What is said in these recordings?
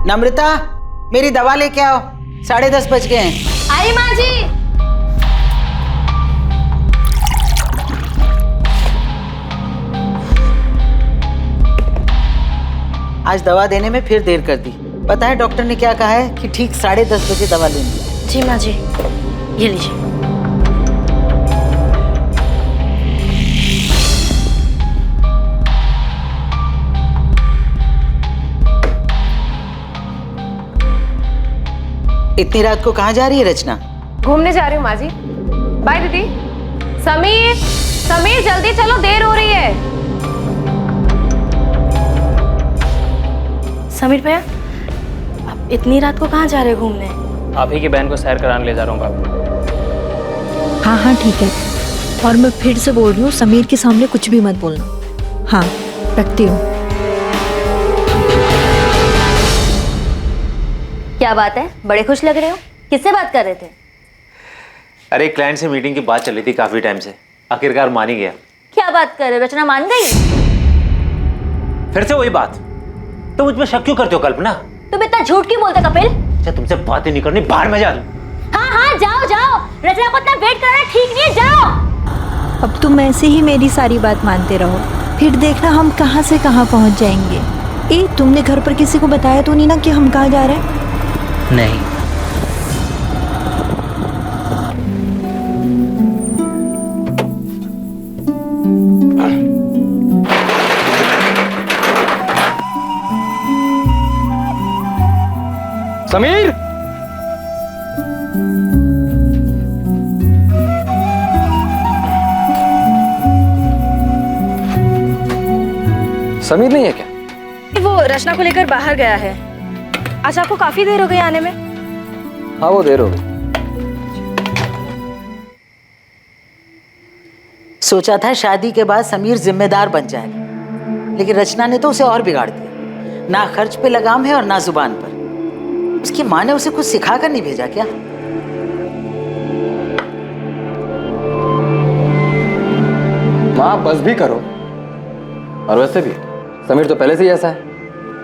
नम्रता, मेरी दवा लेके आओ, 10:30 बज गए हैं। आई माँ जी। आज दवा देने में फिर देर कर दी। पता है डॉक्टर ने क्या कहा है कि ठीक 10:30 बजे दवा लेनी। जी माँ जी, ये लीजिए। इतनी रात को कहाँ जा रही है रचना? घूमने जा रही हूँ माँ जी। बाय दीदी। समीर, समीर जल्दी चलो, देर हो रही है। समीर भैया, आप इतनी रात को कहाँ जा रहे हो घूमने? आप ही की बहन को सैर कराने ले जा रहा हूँ बाबू। हाँ हाँ ठीक है, और मैं फिर से बोल रही हूँ, समीर के सामने कुछ भी मत बोलना। हाँ, रखती हूँ। क्या बात है, बड़े खुश लग रहे हो? किससे बात कर रहे थे? अरे क्लाइंट से मीटिंग की बात चल रही थी काफी टाइम से, आखिरकार मान ही गया। क्या बात कर रहे हो, रचना मान गई? फिर से वही बात, तो मुझ में शक क्यों करते हो कल्पना? तुम इतना झूठ क्यों बोलते कपिल? अच्छा तुमसे बातें नहीं करनी, बाहर में जा दूं। हाँ हाँ जाओ जाओ, रचना को इतना वेट कराना ठीक नहीं है, जाओ। अब तुम ऐसे ही मेरी सारी बात मानते रहो, फिर देखना हम कहाँ से कहाँ पहुँच जाएंगे। तुमने घर पर किसी को बताया तो नहीं ना कि हम कहाँ जा रहे हैं? नहीं। समीर, समीर नहीं है क्या? वो रचना को लेकर बाहर गया है। आज आपको काफी देर हो गई आने में। हाँ वो देर हो गई। सोचा था शादी के बाद समीर जिम्मेदार बन जाएगा, लेकिन रचना ने तो उसे और बिगाड़ दिया। ना खर्च पे लगाम है और ना जुबान पर। उसकी माँ ने उसे कुछ सिखा कर नहीं भेजा क्या? माँ बस भी करो। और वैसे भी समीर तो पहले से ही ऐसा है,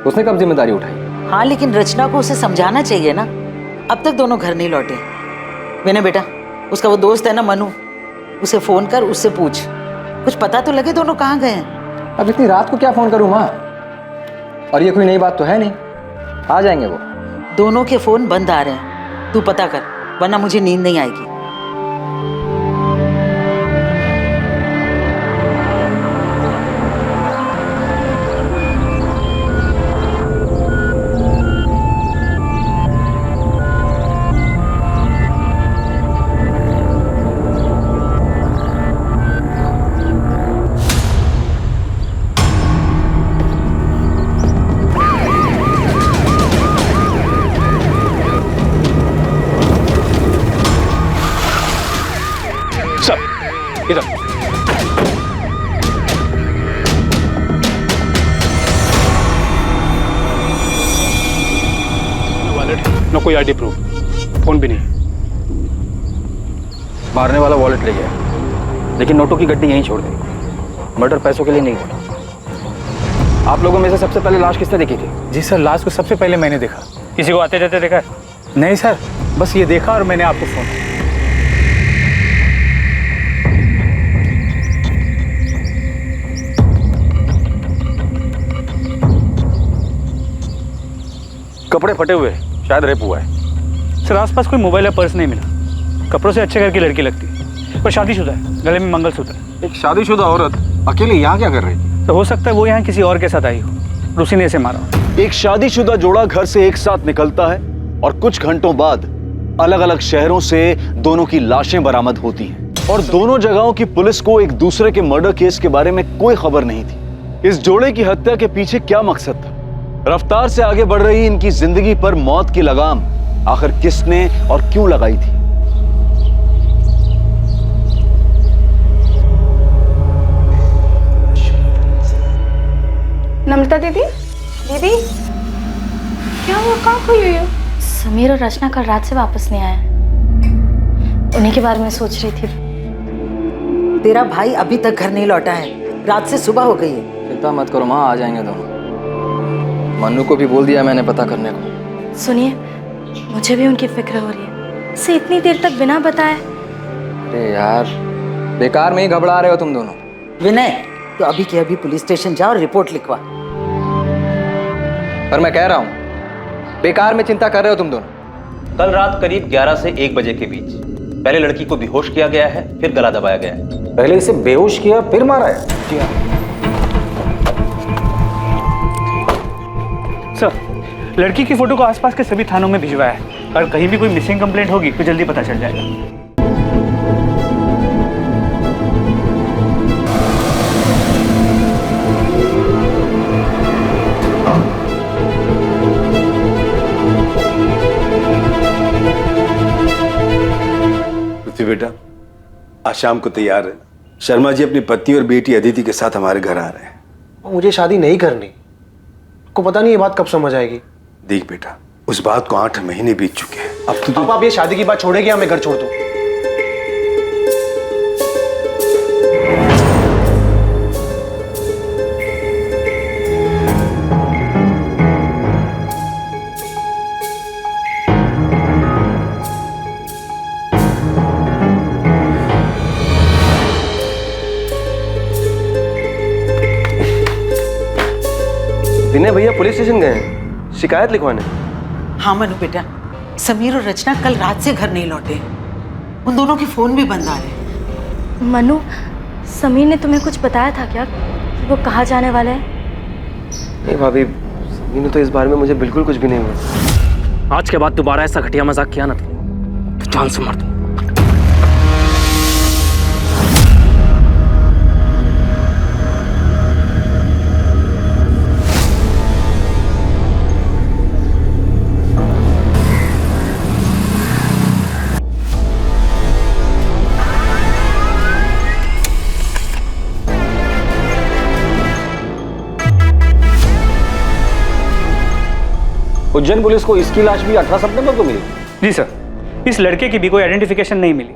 उसने कब जिम्मेदारी उठाई? हाँ लेकिन रचना को उसे समझाना चाहिए ना। अब तक दोनों घर नहीं लौटे। मैंने बेटा, उसका वो दोस्त है ना मनु, उसे फोन कर, उससे पूछ, कुछ पता तो लगे दोनों कहाँ गए हैं। अब इतनी रात को क्या फोन करूँ माँ? और ये कोई नई बात तो है नहीं, आ जाएंगे वो। दोनों के फोन बंद आ रहे हैं, तू पता कर, वरना मुझे नींद नहीं आएगी। इधर वॉलेट, न कोई आईडी प्रूफ, फोन भी नहीं। मारने वाला वॉलेट ले गया, लेकिन नोटों की गड्डी यहीं छोड़ दी। मर्डर पैसों के लिए नहीं हुआ। आप लोगों में से सबसे पहले लाश किसने देखी थी? जी सर, लाश को सबसे पहले मैंने देखा। किसी को आते जाते देखा है? नहीं सर, बस ये देखा और मैंने आपको फोन। कपड़े फटे हुए, शायद रेप हुआ है। सर आसपास कोई मोबाइल या पर्स नहीं मिला। कपड़ों से अच्छे घर की लड़की लगती है, पर शादीशुदा है, गले में मंगलसूत्र है। एक शादीशुदा औरत अकेले यहाँ क्या कर रही थी? तो हो सकता है वो यहाँ किसी और के साथ आई हो, उसी ने इसे मारा। एक शादीशुदा जोड़ा घर से एक साथ निकलता है और कुछ घंटों बाद अलग अलग शहरों से दोनों की लाशें बरामद होती हैं और दोनों जगहों की पुलिस को एक दूसरे के मर्डर केस के बारे में कोई खबर नहीं थी। इस जोड़े की हत्या के पीछे क्या मकसद था? रफ्तार से आगे बढ़ रही इनकी जिंदगी पर मौत की लगाम आखिर किसने और क्यों लगाई थी? नम्रता दीदी, दीदी क्या हुआ, कहाँ खोई हुई हो? समीर और रचना कल रात से वापस नहीं आए, उन्हीं के बारे में सोच रही थी। तेरा भाई अभी तक घर नहीं लौटा है, रात से सुबह हो गई है। चिंता मत करो माँ, आ जाएंगे दोनों। मन्नू को भी बोल दिया मैंने पता करने को। सुनिए, मुझे भी उनकी फिक्र हो रही है। से इतनी देर तक बिना बताए। अरे यार, बेकार में ही घबरा रहे हो तुम दोनों। विनय, तो अभी के अभी पुलिस स्टेशन जाओ और रिपोर्ट लिखवा। पर मैं कह रहा हूँ, बेकार में चिंता कर रहे हो तुम दोनों। कल रात करीब 11 से 1 बजे के बीच पहले लड़की को बेहोश किया गया है, फिर गला दबाया गया है। पहले इसे बेहोश किया फिर मारा है? जी हाँ। सर, लड़की की फोटो को आसपास के सभी थानों में भिजवाया है और कहीं भी कोई मिसिंग कंप्लेंट होगी तो जल्दी पता चल जाएगा। बेटा, आज शाम को तैयार है। शर्मा जी अपनी पत्नी और बेटी अदिति के साथ हमारे घर आ रहे हैं। मुझे शादी नहीं करनी। को पता नहीं ये बात कब समझ आएगी। देख बेटा, उस बात को 8 महीने बीत चुके हैं। अब तो आप ये शादी की बात छोड़ेगी या मैं घर छोड़ दूं? विनय भैया पुलिस स्टेशन गए हैं शिकायत लिखवाने। हाँ मनु बेटा, समीर और रचना कल रात से घर नहीं लौटे। उन दोनों के फोन भी बंद आ रहे। मनु, समीर ने तुम्हें कुछ बताया था क्या कि वो कहाँ जाने वाले हैं? नहीं भाभी, समीर ने तो इस बारे में मुझे बिल्कुल कुछ भी नहीं हुआ। आज के बाद दोबारा ऐसा घटिया मजाक किया ना तो जान से मार दूं। उज्जैन पुलिस को इसकी लाश भी 18 सितंबर को मिली। जी सर, इस लड़के की भी कोई आइडेंटिफिकेशन नहीं मिली,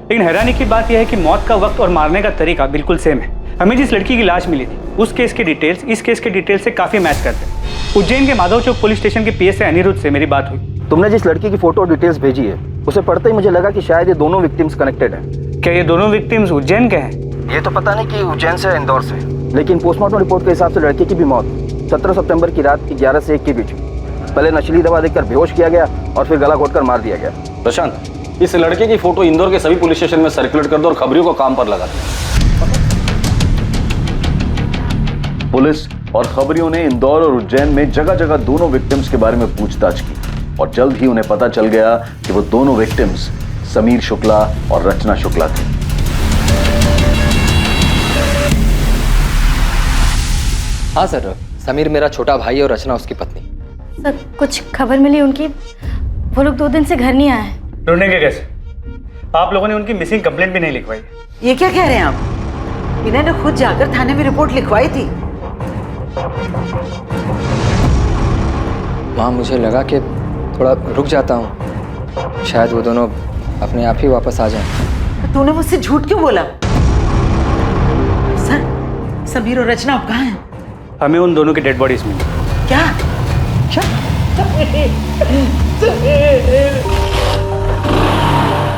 लेकिन हैरानी की बात यह है कि मौत का वक्त और मारने का तरीका बिल्कुल सेम है। हमें जिस लड़की की लाश मिली थी उस केस के डिटेल्स इस केस के डिटेल्स से काफी मैच करते हैं। उज्जैन के माधव चौक पुलिस स्टेशन के पीएसआई अनिरुद्ध से मेरी बात हुई। तुमने जिस लड़की की फोटो और डिटेल्स भेजी है उसे पढ़ते ही मुझे लगा कि शायद ये दोनों विक्टिम्स कनेक्टेड हैं। क्या ये दोनों विक्टिम्स उज्जैन के हैं? ये तो पता नहीं कि उज्जैन से इंदौर से, लेकिन पोस्टमार्टम रिपोर्ट के हिसाब से लड़के की भी मौत 17 सितंबर की रात की 11 से 1 के बीच हुई। पहले नशीली दवा देकर बेहोश किया गया और फिर गला घोटकर मार दिया गया। प्रशांत, इस लड़के की फोटो इंदौर के सभी पुलिस स्टेशन में सर्कुलेट कर दो और खबरियों को काम पर लगा दो। पुलिस और खबरियों ने इंदौर और उज्जैन में जगह जगह दोनों विक्टिम्स के बारे में पूछताछ की और जल्द ही उन्हें पता चल गया कि वो दोनों विक्टिम्स समीर शुक्ला और रचना शुक्ला थे। हाँ सर, समीर मेरा छोटा भाई है और रचना उसकी पत्नी। सर, कुछ खबर मिली उनकी? वो लोग 2 दिन से घर नहीं आए हैं। ढूंढेंगे कैसे? आप लोगों ने उनकी मिसिंग कंप्लेंट भी नहीं लिखवाई। ये क्या कह रहे हैं आप? इन्होंने खुद जाकर थाने में रिपोर्ट लिखवाई थी। माँ, मुझे लगा कि थोड़ा रुक जाता हूँ, शायद वो दोनों अपने आप ही वापस आ जाएं। तूने मुझसे झूठ क्यों बोला? सर, समीर और रचना अब कहाँ हैं? हमें उन दोनों की डेड बॉडीज मिली। क्या?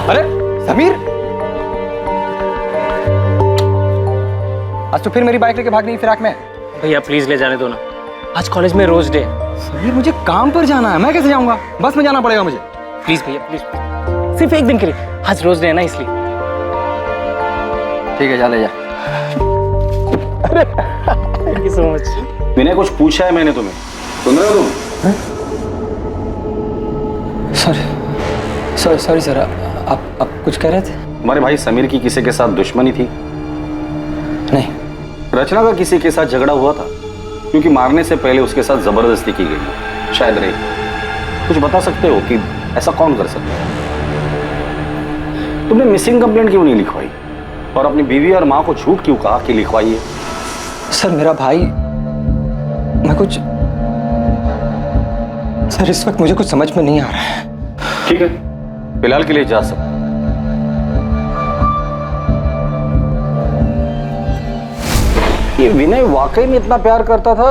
अरे समीर, आज तो फिर मेरी बाइक लेके भागने की फिराक में। भैया प्लीज ले जाने दो ना, आज कॉलेज में रोज डे। समीर, मुझे काम पर जाना है, मैं कैसे जाऊंगा? बस में जाना पड़ेगा मुझे। प्लीज भैया प्लीज, सिर्फ एक दिन के लिए, आज रोज डे है ना इसलिए। ठीक है, जा ले जा। Thank you so much. मैंने कुछ पूछा है मैंने तुम्हें, सुन रहे हो तुम? सॉरी सर, आप कुछ कह रहे थे? तुम्हारे भाई समीर की किसी के साथ दुश्मनी थी? नहीं। रचना का किसी के साथ झगड़ा हुआ था? क्योंकि मारने से पहले उसके साथ जबरदस्ती की गई, शायद रही। कुछ बता सकते हो कि ऐसा कौन कर सकता है? तुमने मिसिंग कंप्लेंट क्यों नहीं लिखवाई और अपनी बीवी और माँ को झूठ क्यों कहा कि लिखवाइए? सर, मेरा भाई, मैं कुछ, सर इस वक्त मुझे कुछ समझ में नहीं आ रहा है। ठीक है, फिलहाल के लिए जा सकते। कि विनय वाकई में इतना प्यार करता था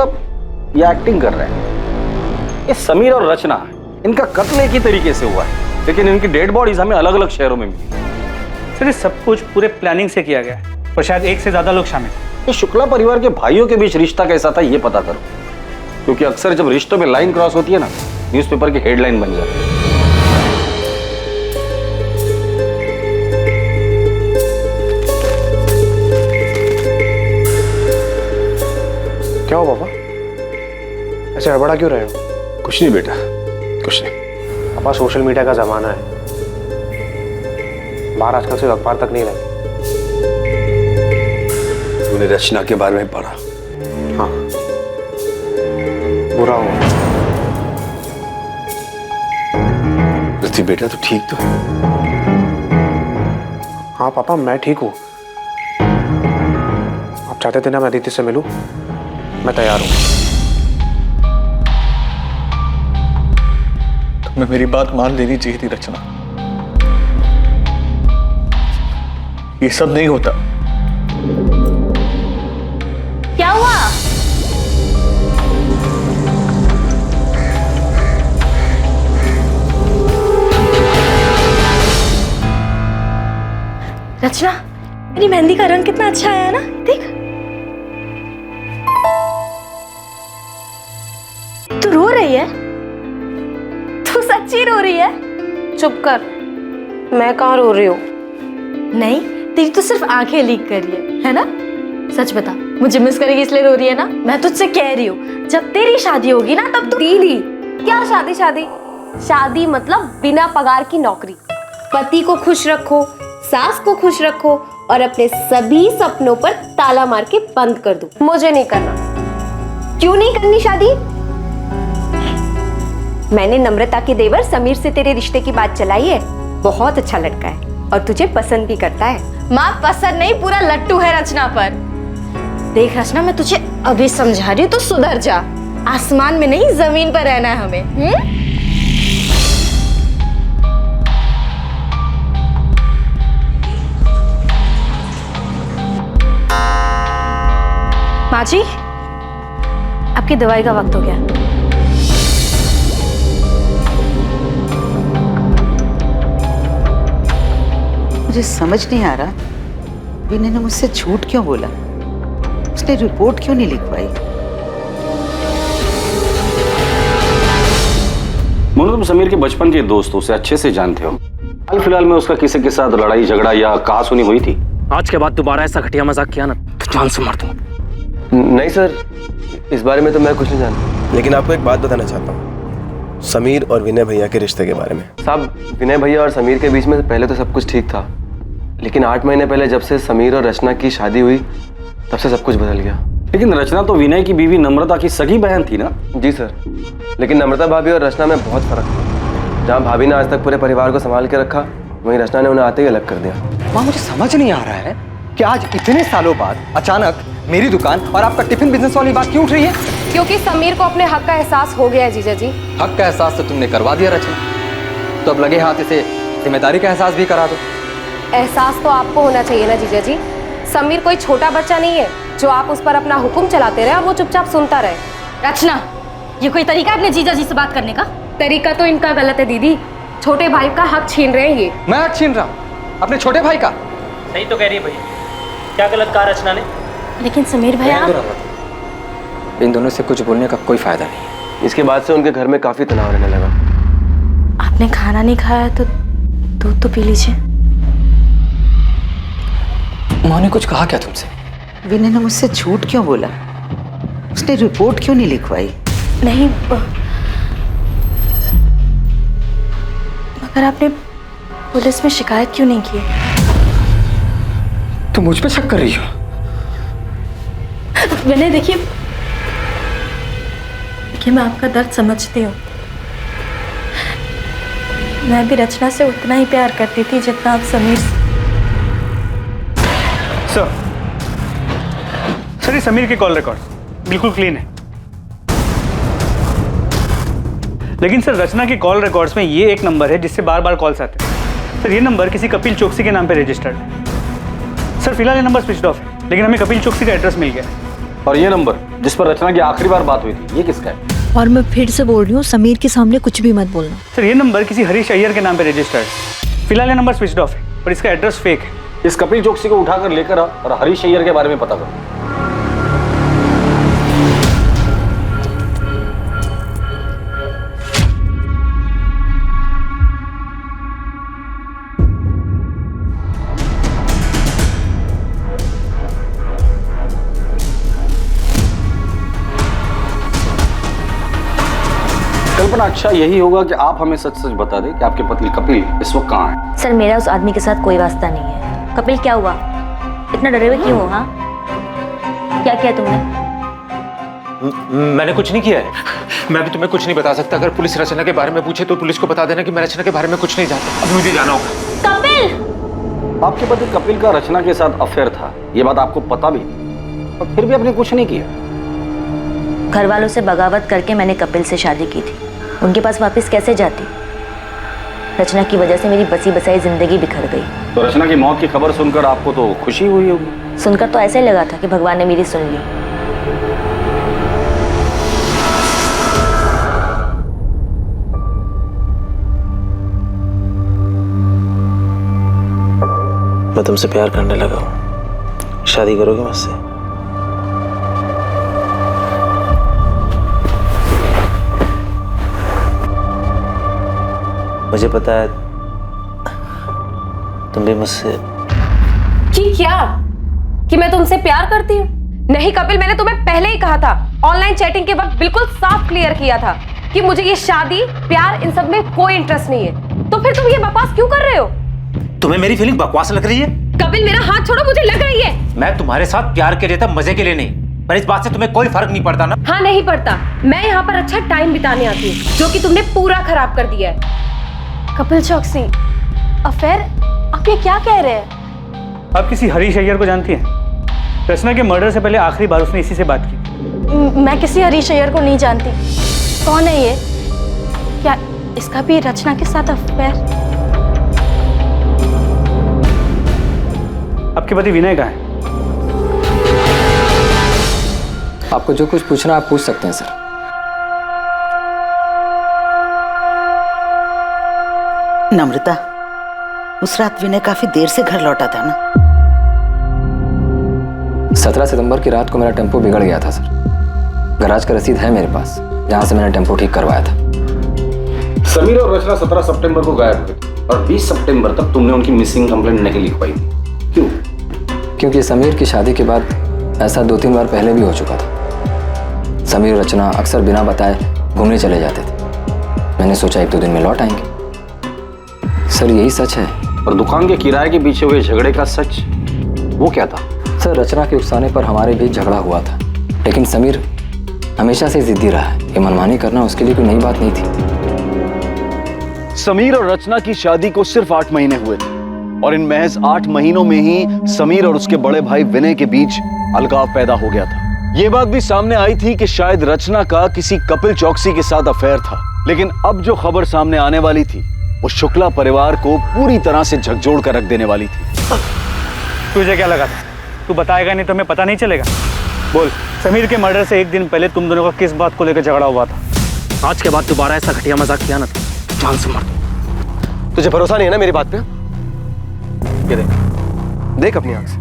या एक्टिंग कर रहे हैं। ये समीर और रचना, इनका कत्ल एक ही तरीके से हुआ है, लेकिन इनकी डेड बॉडीज हमें अलग अलग शहरों में मिली। सर ये सब कुछ पूरे प्लानिंग से किया गया है और शायद एक से ज्यादा लोग शामिल हैं। ये शुक्ला परिवार के भाइयों के बीच रिश्ता कैसा था ये पता करो, क्योंकि अक्सर जब रिश्तों में लाइन क्रॉस होती है ना, न्यूज़पेपर की हेडलाइन बन जाती है। क्या हो पापा, ऐसे हड़बड़ा क्यों रहे हो? कुछ नहीं बेटा, कुछ नहीं। पापा सोशल मीडिया का जमाना है, बाहर आजकल सिर्फ अखबार तक नहीं रहते। तूने रचना के बारे में पढ़ा? हाँ, बुरा हुआ। पृथ्वी बेटा तू ठीक तो है? हाँ पापा मैं ठीक हूँ। आप चाहते थे ना मैं अदिति से मिलूं, मैं तैयार हूँ। तुम्हें मेरी बात मान लेनी चाहिए थी रचना। ये सब नहीं होता। क्या हुआ? रचना, मेरी मेहंदी का रंग कितना अच्छा आया ना, देख। तू रो रही है? तू सच्ची रो रही है? चुप कर, मैं कहाँ रो रही हूँ? नहीं, तेरी तो सिर्फ आंखें लीक कर रही है ना? सच बता, मुझे मिस करेगी इसलिए रो रही है ना? मैं तुझसे कह रही हूँ, जब तेरी शादी होगी ना तब तू। दीदी, क्या शादी? शादी शादी मतलब बिना पगार की नौकरी। पति को खुश रखो, सास को खुश रखो और अपने सभी सपनों पर ताला मार के बंद कर दो। मुझे नहीं करना। क्यों नहीं करनी शादी? मैंने नम्रता के देवर समीर से तेरे रिश्ते की बात चलाई है। बहुत अच्छा लड़का है और तुझे पसंद भी करता है। माँ पसंद नहीं, पूरा लट्टू है रचना पर। देख रचना, मैं तुझे अभी समझा रही हूँ तो सुधर जा। आसमान में नहीं जमीन पर रहना है हमें। माँ जी, आपकी दवाई का वक्त हो गया। मुझे समझ नहीं आ रहा विनय ने मुझसे झूठ क्यों बोला, उसने रिपोर्ट क्यों नहीं लिखवाई। मोनू, तुम समीर के बचपन के दोस्त हो, उसे अच्छे से जानते हो। हाल फिलहाल में उसका किसी के साथ लड़ाई झगड़ा या कहासुनी हुई थी? आज के बाद दोबारा ऐसा घटिया मजाक किया ना तो जान से मार दूंगा। नहीं सर, इस बारे में तो मैं कुछ नहीं जानता। लेकिन आपको एक बात बताना चाहता हूँ, समीर और विनय भैया के रिश्ते के बारे में। साहब, विनय भैया और समीर के बीच में पहले तो सब कुछ ठीक था, लेकिन 8 महीने पहले जब से समीर और रचना की शादी हुई तब से सब कुछ बदल गया। लेकिन रचना तो विनय की बीवी नम्रता की सगी बहन थी ना? जी सर, लेकिन नम्रता भाभी और रचना में बहुत फर्क था। जहाँ भाभी ने आज तक पूरे परिवार को संभाल के रखा, वहीं रचना ने उन्हें आते ही अलग कर दिया। वहाँ मुझे समझ नहीं आ रहा है कि आज इतने सालों बाद अचानक मेरी दुकान और आपका टिफिन बिजनेस वाली बात क्यों उठ रही है? क्योंकि समीर को अपने हक का एहसास हो गया है जीजा जी। हक का एहसास तो तुमने करवा दिया रचना, तो अब लगे हाथ इसे जिम्मेदारी का एहसास भी करा दो। एहसास तो आपको होना चाहिए ना जीजा जी। समीर कोई छोटा बच्चा नहीं है जो आप उस पर अपना हुक्म चलाते रहे और वो चुपचाप सुनता रहे। रचना, ये कोई तरीका है अपने जीजा जी से बात करने का? तरीका तो इनका गलत है दीदी। छोटे भाई का हक छीन रहे हैं ये। मैं हक छीन रहा हूँ अपने छोटे भाई का? सही तो कह रही है भैया, क्या गलत कहा रचना ने? लेकिन समीर भैया, इन दोनों से कुछ बोलने का कोई फायदा नहीं है। इसके बाद से उनके घर में काफी तनाव रहने लगा। आपने खाना नहीं खाया तो दूध तो पी लीजिए। माँ ने कुछ कहा क्या तुमसे? विनय ने मुझसे झूठ क्यों बोला, उसने रिपोर्ट क्यों नहीं लिखवाई? नहीं, मगर आपने पुलिस में शिकायत क्यों नहीं की? तुम मुझ पे शक कर रही हो? विनय देखिए, मैं आपका दर्द समझती हूँ। मैं भी रचना से उतना ही प्यार करती थी जितना आप समीर से। सर ये समीर के कॉल रिकॉर्ड बिल्कुल क्लीन है, लेकिन सर रचना के कॉल रिकॉर्ड्स में ये एक नंबर है जिससे बार बार कॉल्स आते हैं। सर ये नंबर किसी कपिल चौकसी के नाम पे रजिस्टर्ड है। सर फिलहाल ये नंबर स्विच ऑफ है, लेकिन हमें कपिल चौकसी का एड्रेस मिल गया है। और ये नंबर जिस पर रचना की आखिरी बार बात हुई थी, ये किसका है? और मैं फिर से बोल रही हूँ, समीर के सामने कुछ भी मत बोलना। सर ये नंबर किसी हरीश अय्यर के नाम पे रजिस्टर्ड है। फिलहाल ये नंबर स्विच ऑफ है और इसका एड्रेस फेक है। इस कपिल चौकसी को उठाकर लेकर आ और हरीश अय्यर के बारे में पता करो। कल्पना, अच्छा यही होगा कि आप हमें सच सच बता दें कि आपके पति कपिल इस वक्त कहाँ है? सर मेरा उस आदमी के साथ कोई वास्ता नहीं है। कपिल क्या हुआ, इतना डरे हुए क्यों हो? हाँ क्या किया तुमने? मैंने कुछ नहीं किया है। मैं भी तुम्हें कुछ नहीं बता सकता। अगर पुलिस रचना के बारे में पूछे तो पुलिस को बता देना कि मैं रचना के बारे में कुछ नहीं जानता। अब मुझे जाना होगा। कपिल! आपके पति कपिल का रचना के साथ अफेयर था, ये बात आपको पता भी थी और फिर भी आपने कुछ नहीं किया। घर वालों से बगावत करके मैंने कपिल से शादी की थी। उनके पास वापस कैसे जाती? रचना की वजह से मेरी बसी बसाई जिंदगी बिखर गई। तो रचना की मौत की खबर सुनकर आपको तो खुशी हुई होगी? सुनकर तो ऐसे लगा था कि भगवान ने मेरी सुन ली। मैं तुमसे प्यार करने लगा हूँ, शादी करोगे मुझसे? मुझे पता है तुम भी मुझसे। कि क्या? कि मैं तुमसे प्यार करती हूँ? नहीं कपिल, मैंने तुम्हें पहले ही कहा था। ऑनलाइन चैटिंग के वक्त बिल्कुल साफ क्लियर किया था कि मुझे ये शादी, प्यार, इन सब में कोई इंटरेस्ट नहीं है। तो फिर तुम ये बकवास क्यों कर रहे हो? तुम्हें मेरी फीलिंग बकवास लग रही है? कपिल मेरा हाथ छोड़ो, मुझे लग रही है। मैं तुम्हारे साथ प्यार के लिए था, मजे के लिए नहीं। पर इस बात से तुम्हें कोई फर्क नहीं पड़ता ना? हाँ नहीं पड़ता। मैं यहाँ पर अच्छा टाइम बिताने आती हूँ, जो कि तुमने पूरा खराब कर दिया है। कपिल चौकसी, अफेयर? आप ये क्या कह रहे हैं? आप किसी हरीश अय्यर को जानती हैं? रचना के मर्डर से पहले आखिरी बार उसने इसी से बात की। मैं किसी हरीश अय्यर को नहीं जानती। कौन है ये? क्या इसका भी रचना के साथ अफेयर? आपके पति विनय कहाँ है? आपको जो कुछ पूछना आप पूछ सकते हैं सर। नम्रता, उस रात विनय काफी देर से घर लौटा था ना? 17 सितंबर की रात को मेरा टेम्पो बिगड़ गया था सर। गैराज का रसीद है मेरे पास, जहां से मैंने टेम्पो ठीक करवाया था। समीर और रचना 17 सितंबर को गायब हुए थे और 20 सितंबर तक तुमने उनकी मिसिंग कंप्लेंट नहीं लिखवाई थी। क्यों? क्योंकि समीर की शादी के बाद ऐसा 2-3 बार पहले भी हो चुका था। समीर और रचना अक्सर बिना बताए घूमने चले जाते थे। मैंने सोचा 1-2 दिन में लौट आएंगे। सर यही सच है। और दुकान के किराए के पीछे हुए झगड़े का सच, वो क्या था? सर रचना के उकसाने पर हमारे बीच झगड़ा हुआ था, लेकिन समीर हमेशा से जिद्दी रहा है। ये मनमानी करना उसके लिए कोई नई बात नहीं थी। समीर और रचना की शादी को सिर्फ 8 महीने हुए थे और इन महज 8 महीनों में ही समीर और उसके बड़े भाई विनय के बीच अलगाव पैदा हो गया था। ये बात भी सामने आई थी कि शायद रचना का किसी कपिल चौकसी के साथ अफेयर था, लेकिन अब जो खबर सामने आने वाली थी वो शुक्ला परिवार को पूरी तरह से झकझोर कर रख देने वाली थी। तुझे क्या लगा था? तू बताएगा नहीं तो हमें पता नहीं चलेगा? बोल, समीर के मर्डर से 1 दिन पहले तुम दोनों का किस बात को लेकर झगड़ा हुआ था? आज के बाद दोबारा ऐसा घटिया मजाक किया ना तो जान से मार दूं। तुझे भरोसा नहीं है ना मेरी बात पे? ये देख अपनी आंख से।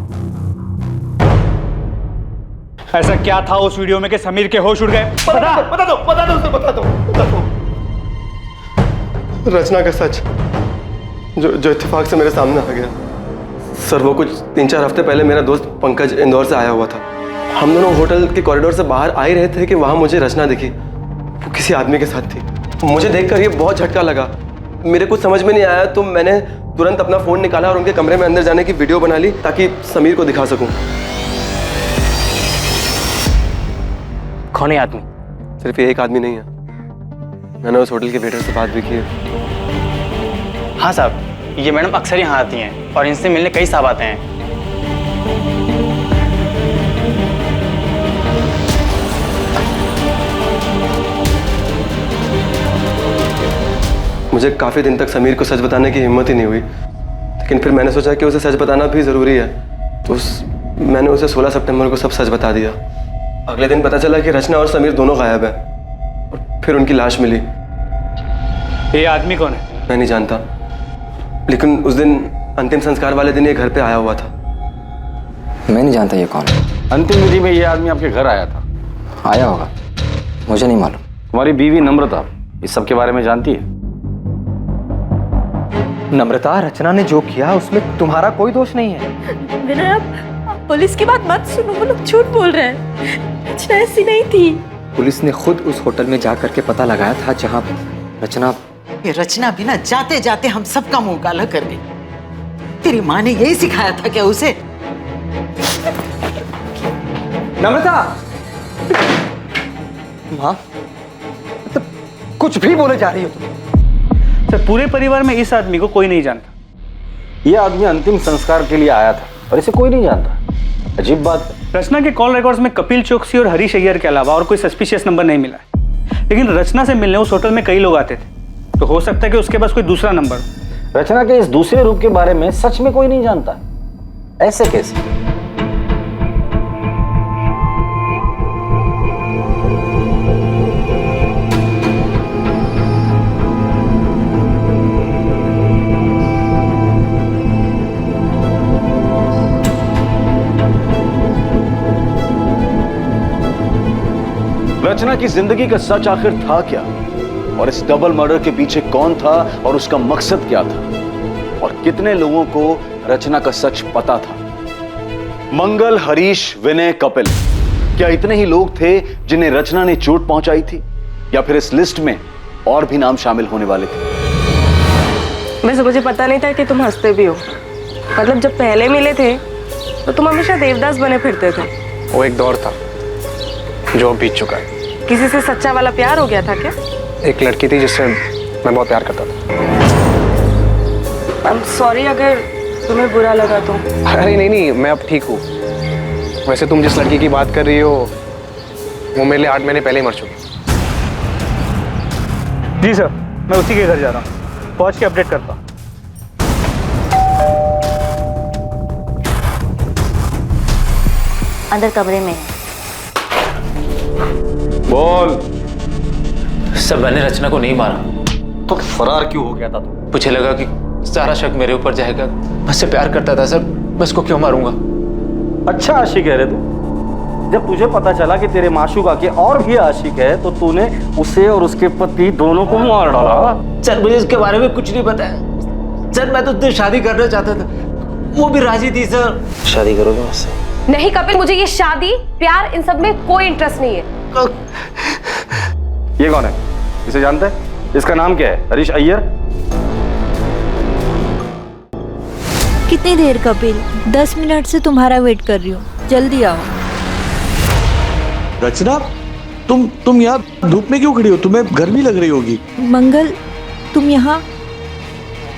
ऐसा क्या था उस वीडियो में कि समीर के होश उड़ गए? बता दो। रचना का सच जो इत्तेफाक से मेरे सामने आ गया। सर वो कुछ 3-4 हफ्ते पहले मेरा दोस्त पंकज इंदौर से आया हुआ था। हम दोनों होटल के कॉरिडोर से बाहर आ ही रहे थे कि वहां मुझे रचना दिखी। वो किसी आदमी के साथ थी। मुझे देखकर ये बहुत झटका लगा। मेरे कुछ समझ में नहीं आया तो मैंने तुरंत अपना फोन निकाला और उनके कमरे में अंदर जाने की वीडियो बना ली ताकि समीर को दिखा सकूं। कौन है आदमी? सिर्फ ये एक आदमी नहीं है, मैंने उस होटल के वेटर से बात भी की है। हाँ साहब, ये मैडम अक्सर यहाँ आती हैं और इनसे मिलने कई साहब आते हैं। मुझे काफ़ी दिन तक समीर को सच बताने की हिम्मत ही नहीं हुई, लेकिन फिर मैंने सोचा कि उसे सच बताना भी ज़रूरी है, तो मैंने उसे 16 सितंबर को सब सच बता दिया। अगले दिन पता चला कि रचना और समीर दोनों गायब हैं और फिर उनकी लाश मिली। ये आदमी कौन है? मैं नहीं जानता, लेकिन उस दिन अंतिम संस्कार वाले दिन ये घर पे आया हुआ था। मैं नहीं जानता ये कौन है। अंतिम विधि में ये आदमी आपके घर आया था? आया होगा, मुझे नहीं मालूम। तुम्हारी बीवी नम्रता इस सब के बारे में जानती है? नम्रता, रचना ने जो किया उसमें तुम्हारा कोई दोष नहीं है। विनय, आप पुलिस की बात मत सुनो, वो लोग झूठ बोल रहे हैं। रचना ऐसी नहीं थी। पुलिस ने खुद उस होटल में जा करके पता लगाया था जहाँ रचना। ये रचना भी ना जाते जाते हम सबका मुंह काला कर गई। तेरी माँ ने यही सिखाया था क्या उसे? नम्रता! माँ, मतलब कुछ भी बोले जा रही हो तुम। सर, पूरे परिवार में इस आदमी को कोई नहीं जानता। ये आदमी अंतिम संस्कार के लिए आया था और इसे कोई नहीं जानता। अजीब बात है। रचना के कॉल रिकॉर्ड्स में कपिल चौकसी और हरीश अय्यर के अलावा और कोई सस्पिशियस नंबर नहीं मिला है। लेकिन रचना से मिलने उस होटल में कई लोग आते थे, तो हो सकता है कि उसके पास कोई दूसरा नंबर हो। रचना के इस दूसरे रूप के बारे में सच में कोई नहीं जानता। ऐसे कैसे? रचना की जिंदगी का सच आखिर था क्या, और इस डबल मर्डर के पीछे कौन था और उसका मकसद क्या था, और कितने लोगों को रचना का सच पता था? मंगल, हरीश, विनय, कपिल, क्या इतने ही लोग थे जिन्हें रचना ने चोट पहुंचाई थी, या फिर इस लिस्ट में और भी नाम शामिल होने वाले थे? वैसे मुझे पता नहीं था कि तुम हंसते भी हो। मतलब जब पहले मिले थे तो तुम हमेशा देवदास बने फिरते थे। वो एक दौर था जो अब बीत चुका है। किसी से सच्चा वाला प्यार हो गया था क्या? एक लड़की थी जिससे मैं बहुत प्यार करता था। आई एम सॉरी अगर तुम्हें बुरा लगा तो। अरे नहीं, मैं अब ठीक हूँ। वैसे तुम जिस लड़की की बात कर रही हो वो मेरे लिए 8 महीने पहले ही मर चुकी। जी सर, मैं उसी के घर जा रहा हूँ, पहुँच के अपडेट करता हूँ। अंदर कमरे में है। बोल। सर, मैंने रचना को नहीं मारा। तो फरार क्यों हो गया था तू? मुझे लगा कि सारा शक मेरे ऊपर जाएगा। मैं उससे प्यार करता था सर, मैं उसको क्यों मारूंगा? अच्छा आशिक है रे तू। जब तुझे पता चला कि तेरे माशूका के और भी आशिक है तो तूने उसे और उसके पति दोनों को मार डाला। सर, मुझे इसके बारे में कुछ नहीं पता है। सर, मैं तो उससे शादी करना चाहता था, वो भी राजी थी सर। शादी करोगे मुझसे? नहीं कपिल, मुझे ये शादी प्यार इन सब में कोई इंटरेस्ट नहीं है। ये कौन है? इसे जानता है? इसका नाम क्या है? हरीश अय्यर। कितनी देर कपिल? 10 मिनट से तुम्हारा वेट कर रही हूँ, जल्दी आओ। रचना, तुम यहाँ धूप में क्यों खड़ी हो? तुम्हें गर्मी लग रही होगी। मंगल, तुम यहाँ?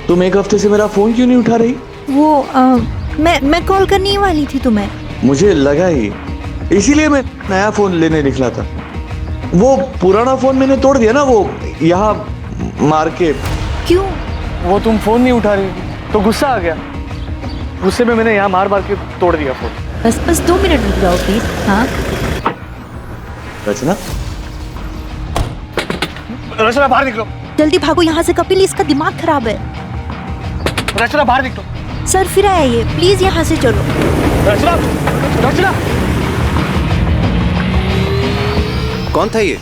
तुम एक हफ्ते से मेरा फोन क्यों नहीं उठा रही? वो मैं कॉल करने ही वाली थी तुम्हें। मुझे लगा ही, इसीलिए मैं नया फोन लेने निकला था। वो पुराना फोन मैंने तोड़ दिया ना, वो यहाँ मार के। क्यों? वो तुम फोन नहीं उठा रही थी तो गुस्सा आ गया, गुस्से में मैंने यहाँ मार मार के तोड़ दिया फोन। बस 2 मिनट रुक जाओ प्लीज। हाँ रचना, रचना बाहर निकलो, जल्दी भागो यहाँ से कपिल, इसका दिमाग खराब है। रचना बाहर निकलो। सर फिर आया ये, प्लीज यहाँ से चलो। रचना, रचना। कौन था ये?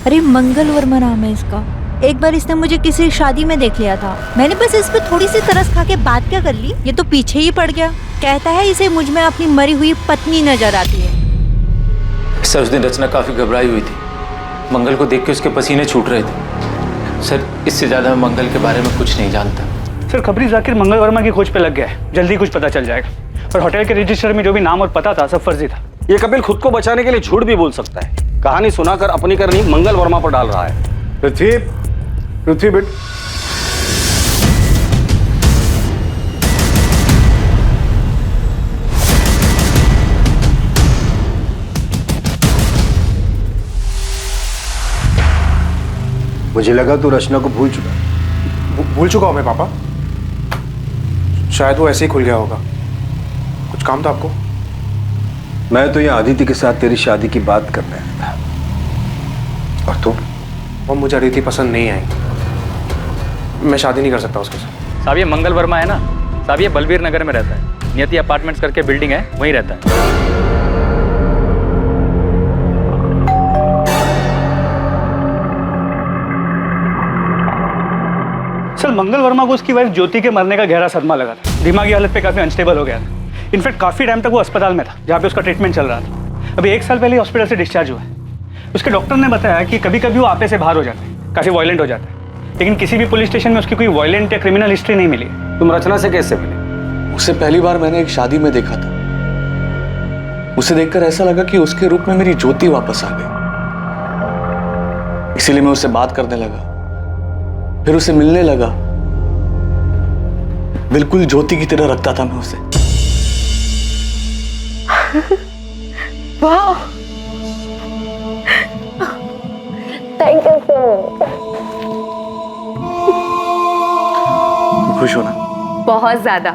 अरे मंगल वर्मा नाम है इसका। एक बार इसने मुझे किसी शादी में देख लिया था, मैंने बस इस पे थोड़ी सी तरस खा के बात क्या कर ली, ये तो पीछे ही पड़ गया। कहता है इसे मुझ में अपनी मरी हुई पत्नी नजर आती है। सर, उस दिन रचना काफी घबराई हुई थी, मंगल को देख के उसके पसीने छूट रहे थे। सर, इससे ज्यादा मैं मंगल के बारे में कुछ नहीं जानता। सर, खबरी जाकिर मंगल वर्मा की खोज पे लग गया है, जल्दी कुछ पता चल जाएगा। और होटल के रजिस्टर में जो भी नाम और पता था सब फर्जी था। ये कपिल खुद को बचाने के लिए झूठ भी बोल सकता है। कहानी सुनाकर अपनी करनी मंगल वर्मा पर डाल रहा है। पृथ्वी बेट, मुझे लगा तू रचना को भूल चुका। भूल चुका हूँ मैं पापा, शायद वो ऐसे ही खुल गया होगा। कुछ काम था आपको? मैं तो यहाँ अदिति के साथ तेरी शादी की बात कर रहा था। और तू? और मुझे अदिति पसंद नहीं आई, मैं शादी नहीं कर सकता उसके साथ। साहब ये मंगल वर्मा है ना साहब, ये बलबीर नगर में रहता है, नियति अपार्टमेंट्स करके बिल्डिंग है, वहीं रहता है। सर मंगल वर्मा को उसकी वाइफ ज्योति के मरने का गहरा सदमा लगा था, दिमागी हालत पे काफी अनस्टेबल हो गया था। इनफैक्ट काफी टाइम तक वो अस्पताल में था जहाँ पे उसका ट्रीटमेंट चल रहा था। अभी 1 साल पहले हॉस्पिटल से डिस्चार्ज हुआ है। उसके डॉक्टर ने बताया कि कभी कभी वो आपे से बाहर हो जाता है, काफी वायलेंट हो जाता है, लेकिन किसी भी पुलिस स्टेशन में उसकी कोई वायलेंट या क्रिमिनल हिस्ट्री नहीं मिली। तुम रचना से कैसे मिले? उसे पहली बार मैंने एक शादी में देखा था। उसे देखकर ऐसा लगा कि उसके रूप में मेरी ज्योति वापस आ गई, इसीलिए मैं उससे बात करने लगा, फिर उसे मिलने लगा। बिल्कुल ज्योति की तरह रखता था मैं उसे। वाह, थैंक यू सो मच। खुश हो ना? बहुत ज्यादा।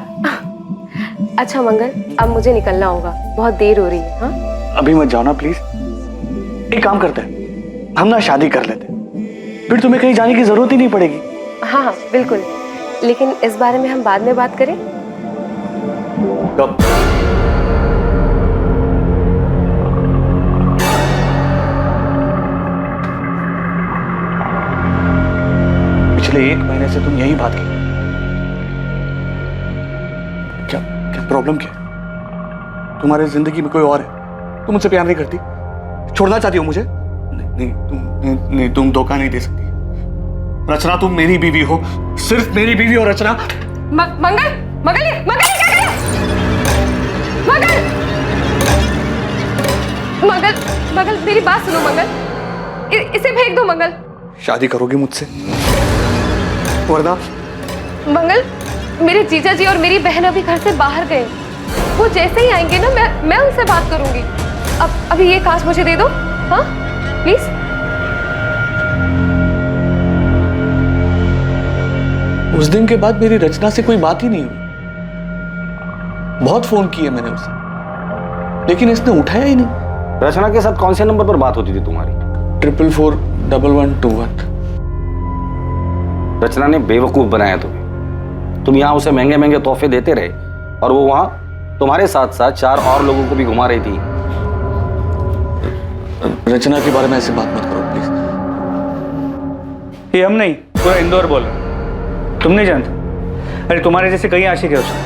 अच्छा मंगल, अब मुझे निकलना होगा, बहुत देर हो रही है। हाँ अभी मत जाओ ना प्लीज। एक काम करते हैं, हम ना शादी कर लेते हैं, फिर तुम्हें कहीं जाने की जरूरत ही नहीं पड़ेगी। हाँ हाँ बिल्कुल, लेकिन इस बारे में हम बाद में बात करें। कब? पिछले 1 महीने से तुम यही बात की। क्या क्या प्रॉब्लम क्या है? तुम्हारे जिंदगी में कोई और है? तुम मुझसे प्यार नहीं करती? छोड़ना चाहती हो मुझे? नहीं, तुम धोखा नहीं दे सकती। रचना तुम मेरी बीवी हो, सिर्फ मेरी बीवी हो रचना। मंगल, मंगल क्या कर रहे हो? मंगल, मंगल, मंगल मेरी बात सुनो मंगल, इसे फेंक दो मंगल। शादी करोगी मुझसे? वरना? मंगल, मेरे जीजा जी और मेरी बहन अभी घर से बाहर गए, वो जैसे ही आएंगे ना मैं उनसे बात करूंगी। अब अभी ये कांच मुझे दे दो, हाँ प्लीज। उस दिन के बाद मेरी रचना से कोई बात ही नहीं हुई। बहुत फोन किए मैंने उसे, लेकिन इसने उठाया ही नहीं। रचना के साथ कौन से नंबर पर बात होती थी तुम्हारी? 4441121। रचना ने बेवकूफ बनाया तुम्हें। तुम यहाँ उसे महंगे महंगे तोहफे देते रहे और वो वहां तुम्हारे साथ साथ 4 और लोगों को भी घुमा रही थी। रचना के बारे में ऐसे बात मत करो प्लीज। ये हम नहीं, पूरा इंदौर बोल रहा। तुम नहीं जानते? अरे तुम्हारे जैसे कई आशिक है उसके,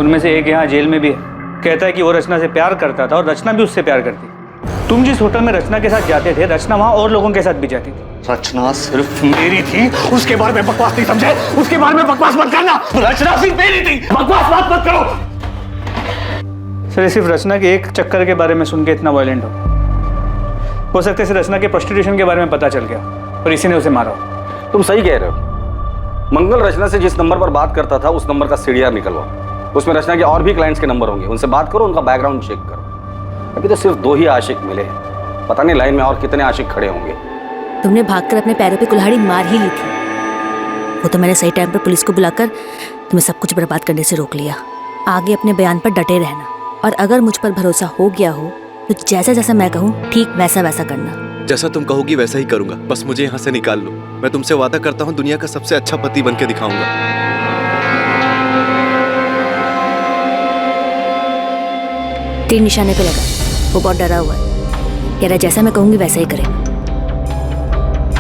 उनमें से एक यहाँ जेल में भी है। कहता है कि वो रचना से प्यार करता था और रचना भी उससे प्यार करती। तुम जिस होटल में रचना के साथ जाते थे, रचना वहां और लोगों के साथ भी जाती थी। रचना सिर्फ मेरी थी, उसके बारे में बकवास नहीं समझे? उसके बारे में बकवास मत करना। रचना सिर्फ मेरी थी, बकवास मत करो। सर सिर्फ रचना के एक चक्कर के बारे में सुन के इतना वायलेंट हो सकता है रचना के प्रोस्टिट्यूशन के बारे में पता चल गया और इसी ने उसे मारा। तुम सही कह रहे हो। मंगल रचना से जिस नंबर पर बात करता था उस नंबर का सीडीआर निकलवाओ, उसमें रचना के और भी क्लाइंट्स के नंबर होंगे, उनसे बात करो, उनका बैकग्राउंड चेक करो। अभी तो सिर्फ 2 ही आशिक मिले हैं, पता नहीं लाइन में और कितने आशिक खड़े होंगे। तुमने भागकर अपने पैरों पे कुल्हाड़ी मार ही ली थी। वो तो मैंने सही टाइम पर पुलिस को बुलाकर तुम्हें सब कुछ बर्बाद करने से रोक लिया। आगे अपने बयान पर डटे रहना, और अगर मुझ पर भरोसा हो गया हो तो जैसा जैसा मैं कहूँ ठीक वैसा वैसा करना। जैसा तुम कहोगी वैसा ही करूंगा, बस मुझे यहाँ से निकाल लो। मैं तुमसे वादा करता हूँ दुनिया का सबसे अच्छा पति बन के दिखाऊंगा। तीर निशाने पे लगा, वो बहुत डरा हुआ है, कह रहा जैसा मैं कहूंगी वैसा ही करेगा।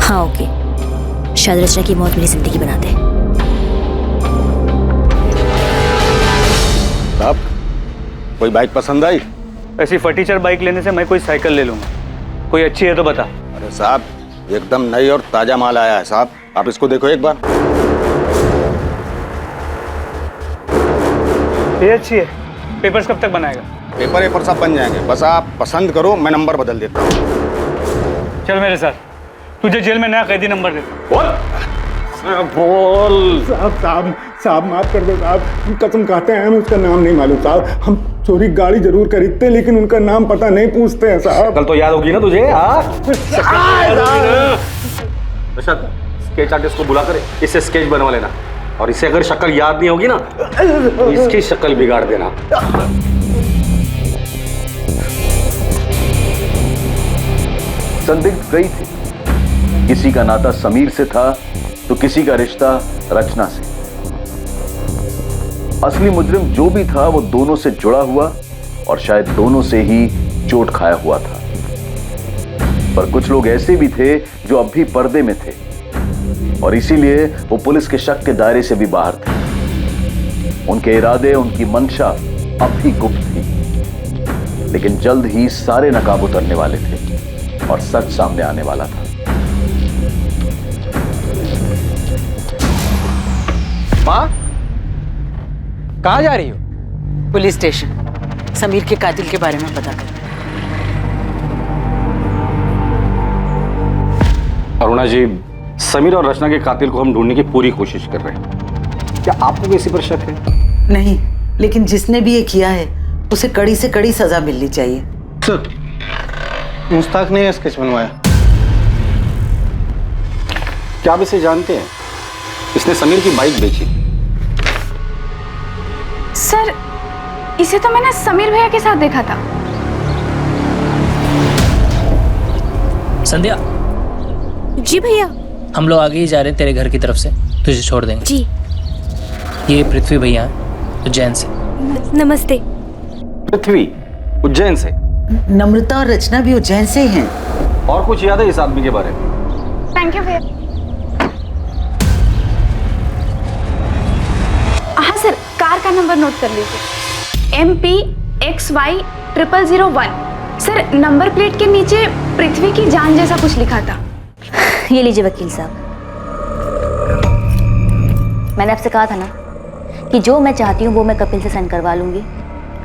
हाँ ओके, शायद रचना की मौत मेरी जिंदगी बना दे। साहब, कोई बाइक पसंद आई? ऐसी फटीचर बाइक लेने से मैं कोई साइकिल ले लूंगा। कोई अच्छी है तो बता। अरे साहब, एकदम नई और ताजा माल आया है साहब, आप इसको देखो एक बार। ये अच्छी है। पेपर्स कब तक बनाएगा? पेपर सब बन जाएंगे, बस आप पसंद करो, मैं नंबर बदल देता हूँ। चल मेरे साथ, तुझे जेल में नया कैदी नंबर देता। बोल। साहब माफ कर दो साहब, कसम खाते हैं, हमें उसका नाम नहीं मालूम साहब। हम चोरी गाड़ी जरूर खरीदते लेकिन उनका नाम पता नहीं पूछते हैं साहब। कल तो याद होगी ना तुझे? स्केच आर्टिस्ट को बुला कर इससे स्केच बनवा लेना, और इसे अगर शक्ल याद नहीं होगी ना तो इसकी शक्ल बिगाड़ देना। संदिग्ध कई थे। किसी का नाता समीर से था तो किसी का रिश्ता रचना से। असली मुजरिम जो भी था वो दोनों से जुड़ा हुआ और शायद दोनों से ही चोट खाया हुआ था। पर कुछ लोग ऐसे भी थे जो अब भी पर्दे में थे और इसीलिए वो पुलिस के शक के दायरे से भी बाहर थे। उनके इरादे, उनकी मंशा अब भी गुप्त थी, लेकिन जल्द ही सारे नकाब उतरने वाले थे और सच सामने आने वाला था। माँ, कहाँ जा रही हो? पुलिस स्टेशन, समीर के कातिल के बारे में पता कर। अरुणा जी, समीर और रचना के कातिल को हम ढूंढने की पूरी कोशिश कर रहे हैं। क्या आपको किसी पर शक है? नहीं, लेकिन जिसने भी ये किया है उसे कड़ी से कड़ी सजा मिलनी चाहिए। सर, मुश्ताक ने स्केच बनवाया। क्या आप इसे जानते हैं? इसने समीर की बाइक बेची। सर, इसे तो मैंने समीर भैया के साथ देखा था। संध्या। जी भैया। हम लोग आगे ही जा रहे हैं तेरे घर की तरफ से, तुझे छोड़ देंगे। जी। ये पृथ्वी भैया हैं, उज्जैन से। नमस्ते। पृथ्वी उज्जैन से। नम्रता और रचना भी उज्जैन से ही हैं। और कुछ याद है इस आदमी के बारे में? थैंक यू भैया। हाँ सर, कार का नंबर नोट कर लीजिए, MPXY0001। सर, नंबर प्लेट के नीचे पृथ्वी की जान जैसा कुछ लिखा था। ये लीजिए वकील साहब, मैंने आपसे कहा था ना कि जो मैं चाहती हूँ वो मैं कपिल से साइन करवा लूंगी।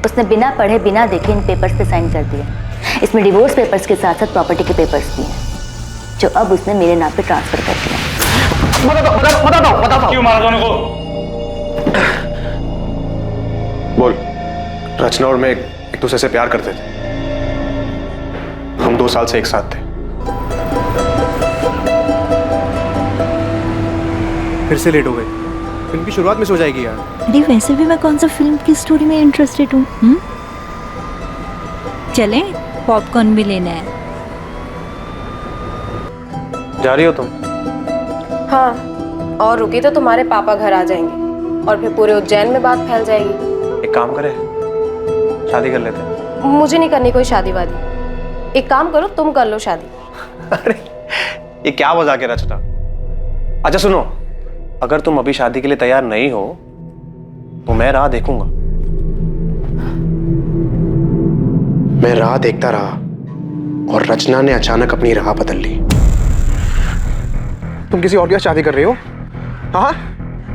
उसने बिना पढ़े बिना देखे इन पेपर्स पे साइन कर दिए। इसमें डिवोर्स पेपर्स के साथ साथ प्रॉपर्टी के पेपर्स भी हैं, जो अब उसने मेरे नाम पे ट्रांसफर कर दिया। बता दो क्यों मारा दोनों को? बोल। रचना और मैं एक दूसरे से प्यार करते थे। हम 2 साल से एक साथ थे। फिर से लेट हो गए। फिल्म की शुरुआत मिस हो जाएगी यार। अरे वैसे भी मैं कौन सा फिल्म की स्टोरी में इंटरेस्टेड हूँ। चलें, पॉपकॉर्न भी लेना है। जा रही हो तुम? हाँ, और रुकी तो तुम्हारे पापा घर आ जाएंगे और फिर पूरे उज्जैन में बात फैल जाएगी। एक काम करें, शादी कर लेते हैं। मुझे नहीं करनी कोई शादी वादी। एक काम करो, तुम कर लो शादी। अरे ये क्या मजाक है रचना? अच्छा सुनो, अगर तुम अभी शादी के लिए तैयार नहीं हो तो मैं राह देखूंगा। मैं राह देखता रहा और रचना ने अचानक अपनी राह बदल ली। तुम किसी और के साथ शादी कर रही हो? हाँ,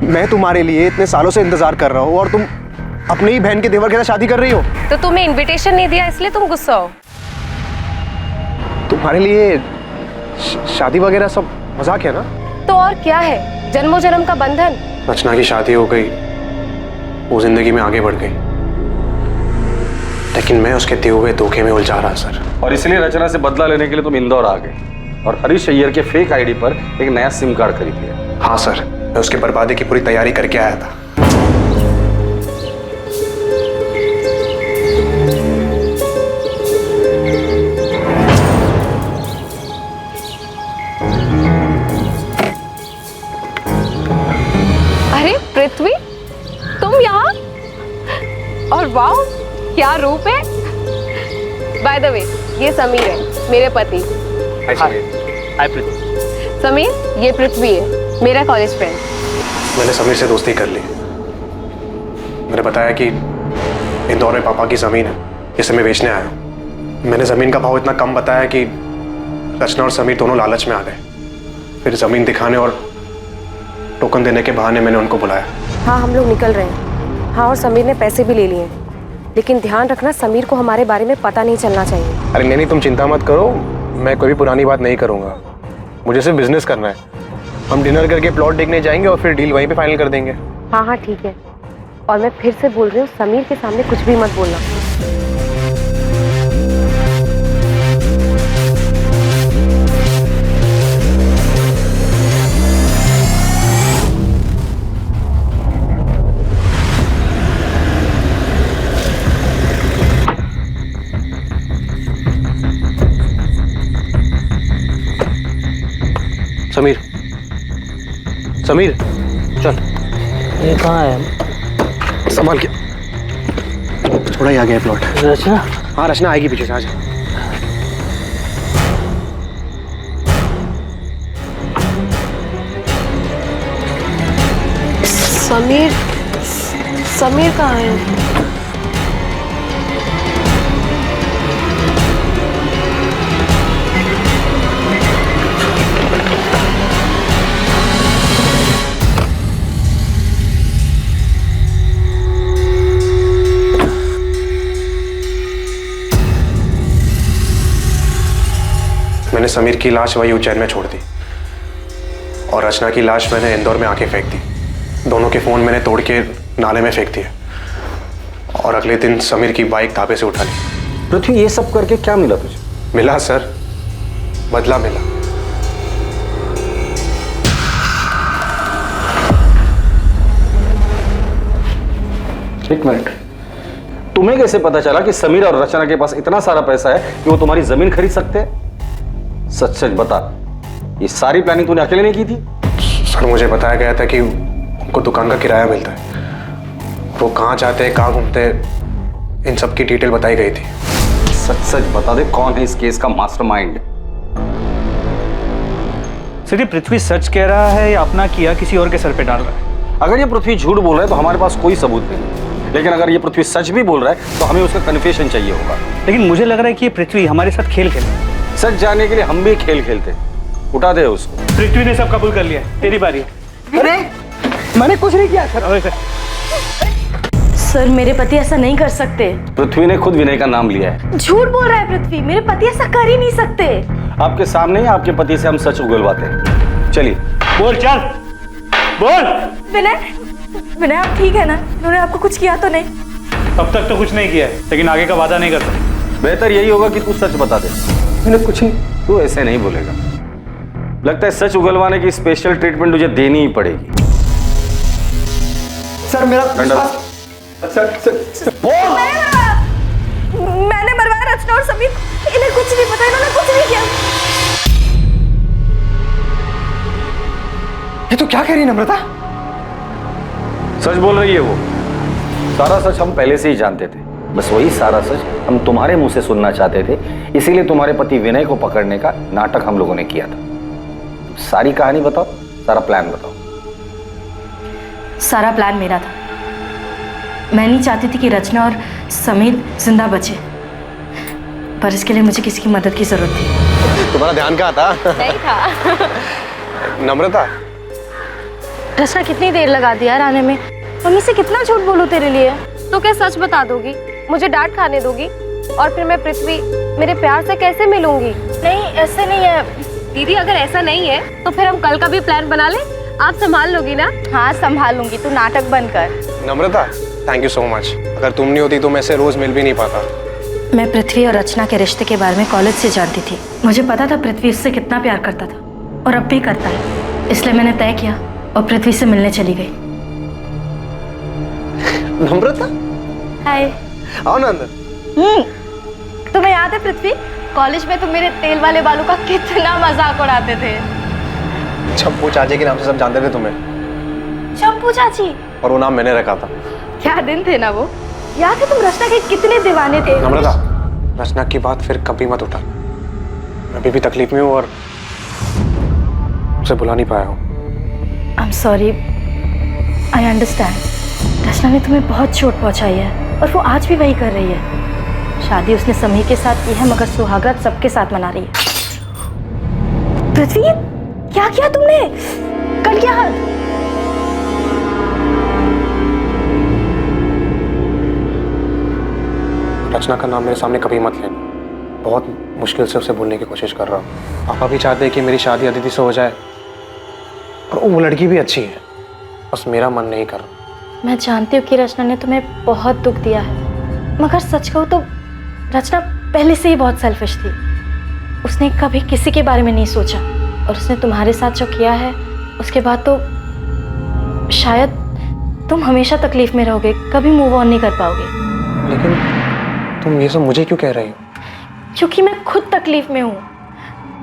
मैं तुम्हारे लिए इतने सालों से इंतजार कर रहा हूँ और तुम अपनी ही बहन के देवर के साथ शादी कर रही हो। तो तुम्हें इनविटेशन नहीं दिया इसलिए तुम गुस्सा हो? तुम्हारे लिए शादी वगैरह सब मजाक है ना? तो और क्या है, जन्मों जन्म का बंधन। रचना की शादी हो गई, वो जिंदगी में आगे बढ़ गई, लेकिन मैं उसके दिए हुए धोखे में उलझा रहा सर। और इसलिए रचना से बदला लेने के लिए तुम इंदौर आ गए और हरीश अय्यर के फेक आईडी पर एक नया सिम कार्ड खरीद लिया। हाँ सर, मैं उसके बर्बादी की पूरी तैयारी करके आया था। अरे पृथ्वी, तुम यहाँ? और वाह, क्या रूप है। बाय द वे, ये समीर है, मेरे पति। हाय पृथ्वी। समीर, ये पृथ्वी है, मेरा कॉलेज फ्रेंड। मैंने समीर से दोस्ती कर ली। मैंने बताया कि इंदौर में पापा की ज़मीन है, जिसे मैं बेचने आया हूँ। मैंने ज़मीन का भाव इतना कम बताया कि रचना और समीर दोनों लालच में आ गए। फिर ज़मीन दिखाने और टोकन देने के बहाने मैंने उनको बुलाया। हाँ, हम लोग निकल रहे हैं। हाँ, और समीर ने पैसे भी ले लिए, लेकिन ध्यान रखना समीर को हमारे बारे में पता नहीं चलना चाहिए। अरे नहीं, तुम चिंता मत करो, मैं कोई भी पुरानी बात नहीं करूँगा। मुझे सिर्फ बिजनेस करना है। हम डिनर करके प्लॉट देखने जाएंगे और फिर डील वहीं पे फाइनल कर देंगे। हाँ हाँ ठीक है। और मैं फिर से बोल रही हूँ, समीर के सामने कुछ भी मत बोलना। समीर, समीर चल। ये कहाँ है? संभाल के, थोड़ा ही आ गया प्लॉट। रचना? हाँ रचना आएगी पीछे से, आ जा। समीर, समीर कहाँ है? मैंने समीर की लाश वही उज्जैन में छोड़ दी और रचना की लाश मैंने इंदौर में आके फेंक दी। दोनों के फोन मैंने तोड़ के नाले में फेंक दिए और अगले दिन समीर की बाइक ढाबे से उठा ली। पृथ्वी, ये सब करके क्या मिला तुझे? मिला सर, बदला मिला। एक मिनट, तुम्हें कैसे पता चला कि समीर और रचना के पास इतना सारा पैसा है कि वो तुम्हारी जमीन खरीद सकते हैं? सच सच बता, ये सारी प्लानिंग तूने अकेले नहीं की थी? सर मुझे बताया गया था कि उनको दुकान का किराया मिलता है, वो कहाँ जाते हैं, कहाँ घूमते हैं, इन सब की डिटेल बताई गई थी। सच सच बता दे, कौन है इस केस का मास्टरमाइंड? सर, ये पृथ्वी सच कह रहा है या अपना किया किसी और के सर पे डाल रहा है? अगर ये पृथ्वी झूठ बोल रहा है तो हमारे पास कोई सबूत नहीं, लेकिन अगर ये पृथ्वी सच भी बोल रहा है तो हमें उसका कन्फेशन चाहिए होगा। लेकिन मुझे लग रहा है कि ये पृथ्वी हमारे साथ खेल खेल रहा है। सच जानने के लिए हम भी खेल खेलते। उठा दे उसको। पृथ्वी ने सब कबूल कर लिया, तेरी बारी है। अरे मैंने कुछ नहीं किया सर। सर मेरे पति ऐसा नहीं कर सकते। पृथ्वी ने खुद विनय का नाम लिया है। झूठ बोल रहा है पृथ्वी, मेरे पति ऐसा कर ही नहीं सकते। आपके सामने ही आपके पति से हम सच उगलवाते हैं। चलिए बोल, चल बोल। विनय, विनय आप ठीक है ना? उन्होंने आपको कुछ किया तो नहीं? अब तक तो कुछ नहीं किया है, लेकिन आगे का वादा नहीं कर सकता। बेहतर यही होगा कि तू सच बता दे। मैंने कुछ नहीं। तू ऐसे नहीं बोलेगा, लगता है सच उगलवाने की स्पेशल ट्रीटमेंट तुझे देनी ही पड़ेगी। सर मेरा सर मैंने मरवाया रचना और समीर, इन्हें कुछ नहीं पता, इन्होंने कुछ नहीं किया। ये तो क्या कह रही है नम्रता? सच बोल रही है वो। सारा सच हम पहले से ही जानते थे, बस वही सारा सच हम तुम्हारे मुंह से सुनना चाहते थे। इसीलिए तुम्हारे पति विनय को पकड़ने का नाटक हम लोगों ने किया था। सारी कहानी बताओ, सारा प्लान बताओ। सारा प्लान मेरा था। मैं नहीं चाहती थी कि रचना और समीर जिंदा बचे, पर इसके लिए मुझे किसी की मदद की जरूरत थी। तुम्हारा ध्यान कहाँ था? नहीं था। नम्रता, रचना कितनी देर लगा दी यार आने में। मम्मी से कितना झूठ बोलूं तेरे लिए? तो क्या सच बता दोगी? मुझे डांट खाने दोगी? और फिर मैं पृथ्वी मेरे प्यार से कैसे मिलूंगी? नहीं ऐसे नहीं है दीदी, अगर ऐसा नहीं है तो फिर हम कल का भी प्लान बना लें। आप संभाल लोगी ना? हाँ संभाल लूंगी, तू नाटक बंद कर। नम्रता थैंक यू सो मच। अगर तुम नहीं होती तो मैं से रोज मिल भी नहीं पाता। मैं पृथ्वी और रचना के रिश्ते के बारे में कॉलेज से जानती थी। मुझे पता था पृथ्वी उससे कितना प्यार करता था और अब भी करता है, इसलिए मैंने तय किया और पृथ्वी से मिलने चली गई। नम्रता, हाय। आओ ना अंदर। तुम्हें याद है पृथ्वी, कॉलेज में तुम मेरे तेल वाले बालों का कितना मजाक उड़ाते थे। चंपू चाची के नाम से सब जानते थे तुम्हें। चंपू चाची? और वो नाम मैंने रखा था। क्या दिन थे ना वो। याद है तुम रचना के कितने दीवाने थे। नम्रता, रचना की बात फिर कभी मत उठा। मैं अभी भी तकलीफ में हूँ और उसे बुला नहीं पाया हूँ। I am sorry, I understand. Rachna ने तुम्हें बहुत चोट पहुंचाई है और वो आज भी वही कर रही है। शादी उसने समीर के साथ की है, मगर सुहागरात सबके साथ मना रही है। पृथ्वी, क्या किया तुमने? कल क्या हाल? रचना का नाम मेरे सामने कभी मत लेना। बहुत मुश्किल से उसे बोलने की कोशिश कर रहा हूँ। पापा भी चाहते हैं कि मेरी शादी अदिति से हो जाए और वो लड़की भी अच्छी है, बस मेरा मन नहीं कर रहा। मैं जानती हूँ कि रचना ने तुम्हें बहुत दुख दिया है, मगर सच कहूँ तो रचना पहले से ही बहुत सेल्फिश थी। उसने कभी किसी के बारे में नहीं सोचा और उसने तुम्हारे साथ जो किया है उसके बाद तो शायद तुम हमेशा तकलीफ में रहोगे, कभी मूव ऑन नहीं कर पाओगे। लेकिन तुम ये सब मुझे क्यों कह रही हो? क्योंकि मैं खुद तकलीफ में हूँ।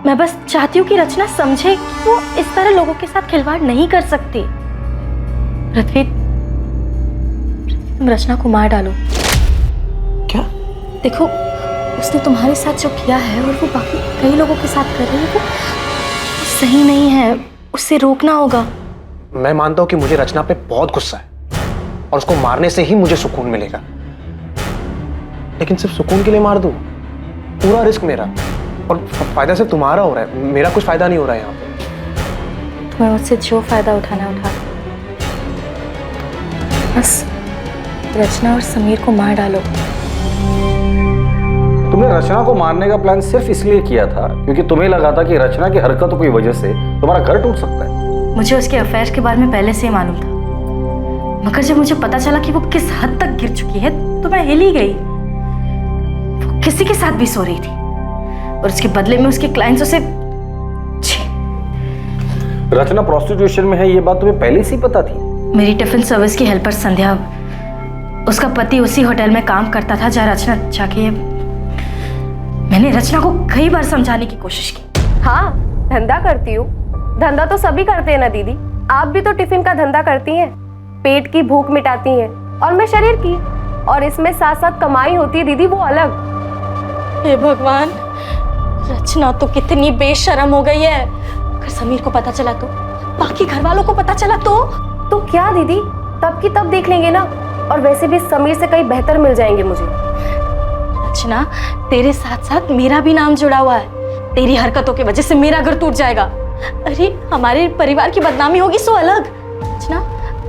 मैं बस चाहती हूँ कि रचना समझे कि वो इस तरह लोगों के साथ खिलवाड़ नहीं कर सकती। पृथ्वी, तुम रचना को मार डालो। क्या? देखो, उसने तुम्हारे साथ जो किया है और वो बाकी कई लोगों के साथ कर रही है, वो सही नहीं है। उसे रोकना होगा। मैं मानता हूं कि मुझे रचना पे बहुत गुस्सा है और उसको मारने से ही मुझे सुकून मिलेगा, लेकिन सिर्फ सुकून के लिए मार दूं? पूरा रिस्क मेरा और फायदा सिर्फ तुम्हारा हो रहा है, मेरा कुछ फायदा नहीं हो रहा है यहाँ पे। तुम्हें मुझसे जो फायदा उठाना है उठा लो, बस रचना और समीर को मार डालो। तुमने रचना को मारने का प्लान सिर्फ इसलिए किया था क्योंकि तुम्हें लगा था कि रचना की हरकतों की वजह से तुम्हारा घर टूट सकता है। मुझे उसके अफेयर के बारे में पहले से ही मालूम था, मगर जब मुझे पता चला कि वो किस हद तक गिर चुकी है तो मैं हिल ही गई। वो किसी के साथ भी सो रही थी और उसके बदले में उसके क्लाइंट्स उसे। रचना प्रोस्टिट्यूशन में है, ये बात तुम्हें पहले से ही पता थी? मेरी टिफिन सर्विस की हेल्पर संध्या, उसका पति उसी होटल में काम करता था जहाँ रचना जाके। मैंने रचना को कई बार समझाने की कोशिश की। हाँ, धंधा करती हूँ। धंधा तो सभी करते हैं ना दीदी, आप भी तो टिफिन का धंधा करती हैं। पेट की भूख मिटाती हैं और मैं शरीर की, और इसमें साथ साथ कमाई होती है दीदी, वो अलग। हे भगवान, रचना तो कितनी बेशर्म हो गई है। अगर समीर को पता चला तो, बाकी घर वालों को पता चला तो क्या दीदी, तब की तब देख लेंगे ना। और वैसे भी समीर से कई बेहतर मिल जाएंगे मुझे। रचना, तेरे साथ साथ मेरा भी नाम जुड़ा हुआ है। तेरी हरकतों की वजह से मेरा घर टूट जाएगा। अरे हमारे परिवार की बदनामी होगी सो अलग। रचना,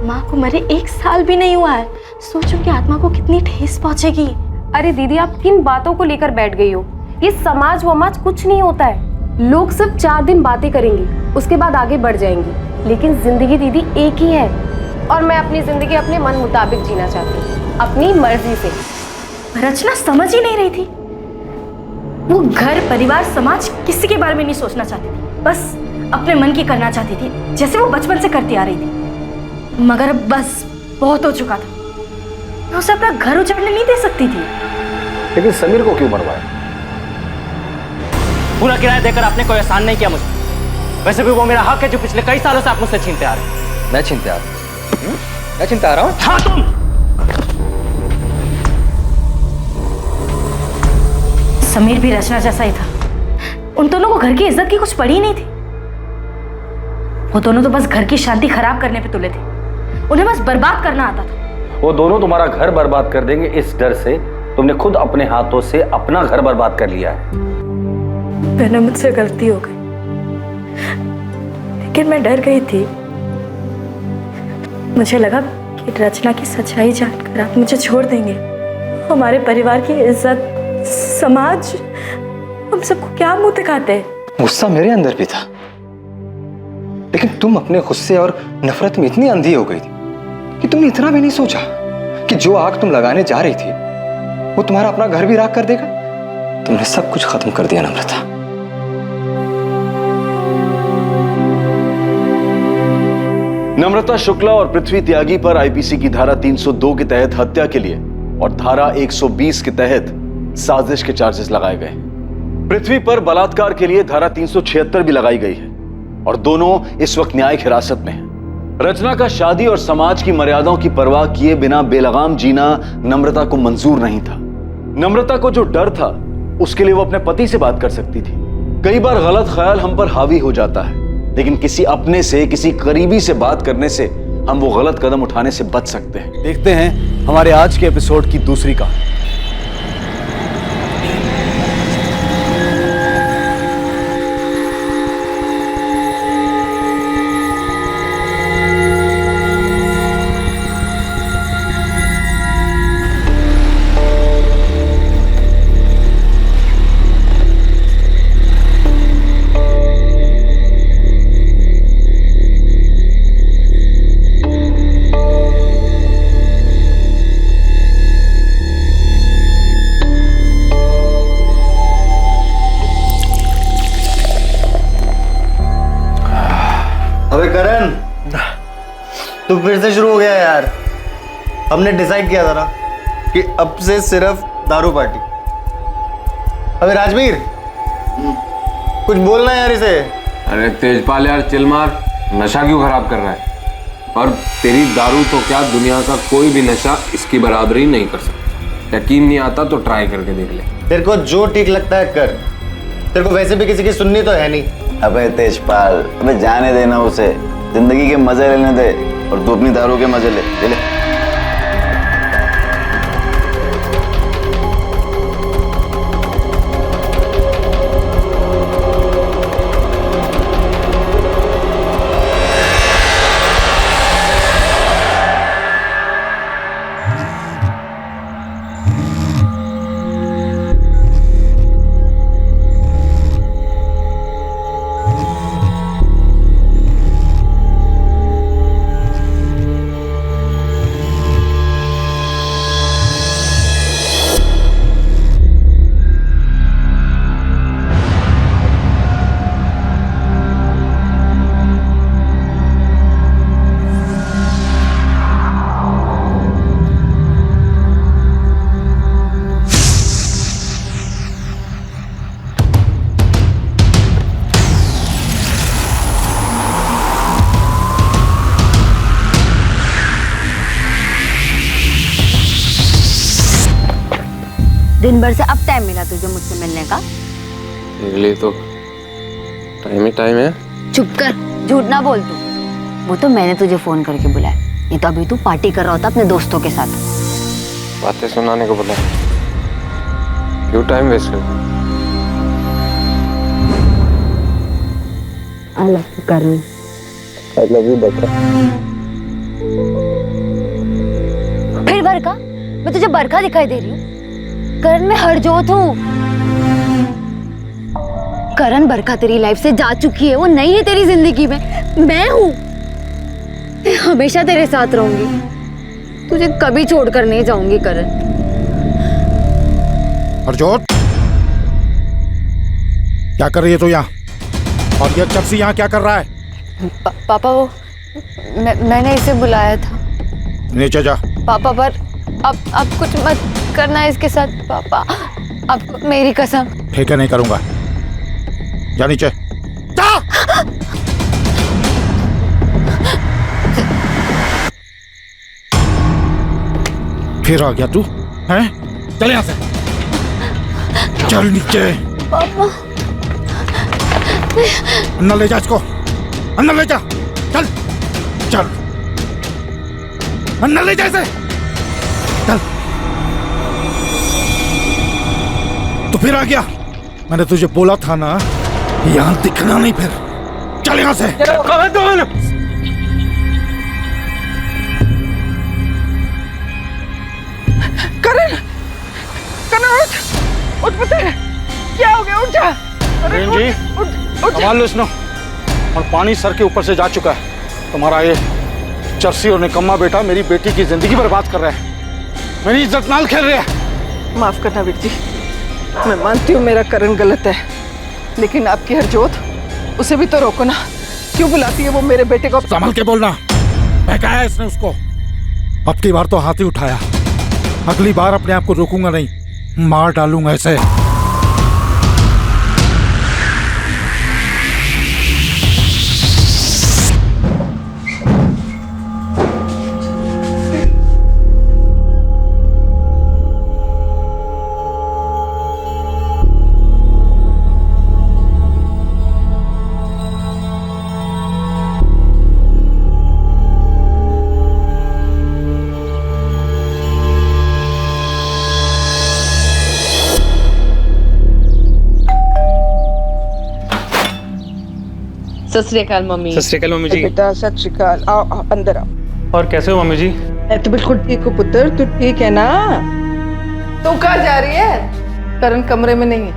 माँ को मरे 1 साल भी नहीं हुआ है, सोचो कि आत्मा को कितनी ठेस पहुंचेगी। अरे दीदी, आप किन बातों को लेकर बैठ गई हो? ये समाज वमाज कुछ नहीं होता है। लोग सिर्फ 4 दिन बातें करेंगे, उसके बाद आगे बढ़ जाएंगे, लेकिन जिंदगी दीदी एक ही है। और मैं अपनी जिंदगी अपने मन मुताबिक जीना चाहती हूँ, अपनी मर्जी से। रचना समझ ही नहीं रही थी। वो घर, परिवार, समाज किसी के बारे में नहीं सोचना चाहती थी, बस अपने मन की करना चाहती थी, जैसे वो बचपन से करती आ रही थी। मगर अब बस बहुत हो चुका था। मैं उसे अपना घर उजाड़ने नहीं दे सकती थी। लेकिन समीर को क्यों मरवाया? पूरा किराया देकर आपने कोई एहसान नहीं किया मुझे। वैसे भी वो मेरा हक है जो पिछले कई सालों से आप मुझसे छीनते आ रहे हैं। मैं छीनते आ रहा हूँ? मैं छीनते आ रहा हूँ? हाँ, तुम। समीर भी रचना जैसा ही था। उन दोनों को घर की इज्जत की कुछ पड़ी नहीं थी। वो दोनों तो बस घर की शांति खराब करने पे तुले थे। उन्हें बस बर्बाद करना आता था। वो दोनों तुम्हारा घर बर्बाद कर देंगे, इस डर से तुमने खुद अपने हाथों से अपना घर बर्बाद कर लिया है। मैंने, मुझसे गलती हो गई, लेकिन मैं डर गई थी। मुझे लगा कि रचना की सच्चाई जानकर आप मुझे छोड़ देंगे। हमारे परिवार की इज्जत, समाज, हम सबको क्या मुंह दिखाते। गुस्सा मेरे अंदर भी था, लेकिन तुम अपने गुस्से और नफरत में इतनी अंधी हो गई थी कि तुमने इतना भी नहीं सोचा कि जो आग तुम लगाने जा रही थी वो तुम्हारा अपना घर भी राख कर देगा। तुमने सब कुछ खत्म कर दिया नम्रता। नम्रता शुक्ला और पृथ्वी त्यागी पर आईपीसी की धारा 302 के तहत हत्या के लिए और धारा 120 के तहत साजिश के चार्जेस लगाए गए। पृथ्वी पर बलात्कार के लिए धारा 376 भी लगाई गई है और दोनों इस वक्त न्यायिक हिरासत में हैं। रचना का शादी और समाज की मर्यादाओं की परवाह किए बिना बेलगाम जीना नम्रता को मंजूर नहीं था। नम्रता को जो डर था उसके लिए वो अपने पति से बात कर सकती थी। कई बार गलत ख्याल हम पर हावी हो जाता है, लेकिन किसी अपने से, किसी करीबी से बात करने से हम वो गलत कदम उठाने से बच सकते हैं। देखते हैं हमारे आज के एपिसोड की दूसरी कहानी। अबे करण, तू फिर से शुरू हो गया यार। हमने डिसाइड किया था ना कि अब से सिर्फ दारू पार्टी। अबे राजवीर, कुछ बोलना यार इसे। अरे तेजपाल यार चिल मार, नशा क्यों खराब कर रहा है? और तेरी दारू तो क्या, दुनिया का कोई भी नशा इसकी बराबरी नहीं कर सकता। यकीन नहीं आता तो ट्राई करके देख ले। तेरे को जो ठीक लगता है कर, तेरे को वैसे भी किसी की सुननी तो है नहीं। अबे तेजपाल, अबे जाने देना उसे, जिंदगी के मजे लेने दे और तू अपनी दारू के मजे ले ले। दिन भर से अब टाइम मिला तुझे मुझसे मिलने का? मेरे लिए तो टाइम ही टाइम है। चुप कर, झूठ ना बोल तू। वो तो मैंने तुझे फोन करके बुलाया, नहीं तो अभी तू पार्टी कर रहा होता अपने दोस्तों के साथ। बातें सुनाने को बोला, क्यों टाइम वेस्ट कर? आई love you Karan. I love you बरका। फिर बरका? मैं तुझे बरका दिखाई दे रही हूँ? करण मैं हरजोत हूँ। करण बरका तेरी लाइफ से जा चुकी है, वो नहीं है तेरी जिंदगी में, मैं हूँ। मैं हमेशा तेरे साथ रहूंगी, तुझे कभी छोड़कर नहीं जाऊंगी करण। हरजोत, क्या कर रही है तू यहाँ? और ये चपसी यहाँ क्या कर रहा है? पापा वो मैंने इसे बुलाया था। नीचे जा। पापा पर अब कुछ मत करना है इसके साथ पापा, अब मेरी कसम। ठीक है, नहीं करूंगा। जा नीचे। फिर आ गया तू, हैं? चल यहाँ से, चल नीचे। पापा अंदर ले जा इसको, अंदर ले जा, चल चल अंदर ले जा इसे, चल। तो फिर आ गया, मैंने तुझे बोला था ना यहाँ दिखना नहीं। फिर चल यहाँ से। करण, करण उठ पुत्र, क्या हो गया? उठ जा। करण जी, संभाल लो इसनो। और पानी सर के ऊपर से जा चुका है। तुम्हारा ये चर्सी और निकम्मा बेटा मेरी बेटी की जिंदगी बर्बाद कर रहा है, मेरी इज्जत नाल खेल रहा है। माफ करना वीर जी, मैं मानती हूँ मेरा करण गलत है, लेकिन आपकी हरजोत, उसे भी तो रोको ना। क्यों बुलाती है वो मेरे बेटे को? संभल के बोलना, बहकाया इसने उसको। अब की बार तो हाथ ही उठाया, अगली बार अपने आप को रोकूंगा नहीं, मार डालूंगा ऐसे। सत श्री अकाल मम्मी। सत श्री अकाल मम्मी जी। बेटा सत श्री अकाल, आओ अंदर आओ। और कैसे हो मम्मी जी? मैं तो बिल्कुल ठीक हूँ पुत्र, तू ठीक है ना? तू कहाँ जा रही है? करण कमरे में नहीं है।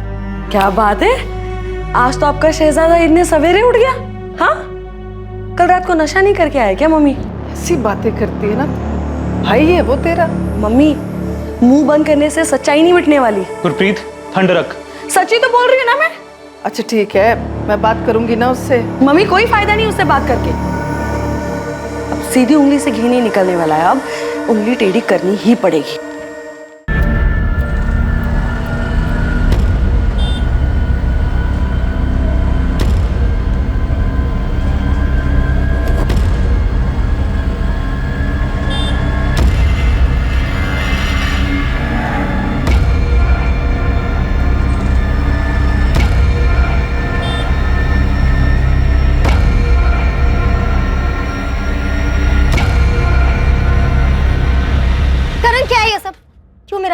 क्या बात है, आज तो आपका शहजादा इतने सवेरे उठ गया? हाँ, कल रात को नशा नहीं करके आया क्या मम्मी? ऐसी बातें करती है ना, भाई है वो तेरा। मम्मी, मुंह बंद करने से सच्चाई नहीं मिटने वाली। गुरप्रीत, ठंड रख। सच्ची तो बोल रही हूँ ना मैं। अच्छा ठीक है, मैं बात करूंगी ना उससे। मम्मी कोई फायदा नहीं उससे बात करके, अब सीधी उंगली से घी नहीं निकलने वाला है, अब उंगली टेढ़ी करनी ही पड़ेगी।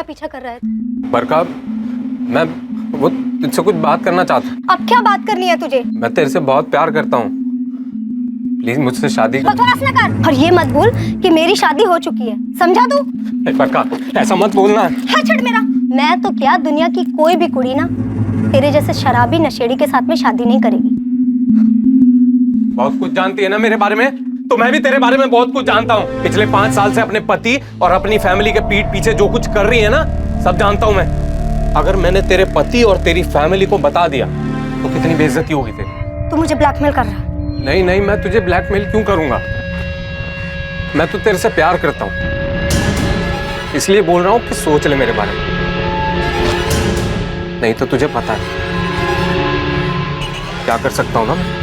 पीछा कर रहा है? बरका, मैं वो तुझसे कुछ बात करना चाहता हूँ। अब क्या बात करनी है तुझे? मैं तेरे से बहुत प्यार करता हूँ, प्लीज मुझसे शादी बकवास ना कर। और ये मत भूल कि मेरी शादी हो चुकी है, समझा तू? बरका, ऐसा मत बोलना। हाँ छोड़ मेरा। मैं तो क्या, दुनिया की कोई भी कुड़ी ना तेरे जैसे शराबी नशेड़ी के साथ में शादी नहीं करेगी। बहुत कुछ जानती है ना मेरे बारे में, तो मैं भी तेरे बारे में बहुत कुछ जानता हूँ। पिछले 5 साल से अपने पति और अपनी फैमिली के पीठ पीछे जो कुछ कर रही है ना, सब जानता हूँ मैं। अगर मैंने तेरे पति और तेरी फैमिली को बता दिया तो कितनी बेइज्जती होगी तेरी। तू मुझे ब्लैकमेल कर रहा है? नहीं नहीं, मैं तुझे ब्लैकमेल क्यों करूंगा? मैं तो तेरे से प्यार करता हूँ, इसलिए बोल रहा हूँ कि सोच ले मेरे बारे में, नहीं तो तुझे पता है क्या कर सकता हूँ ना मैं।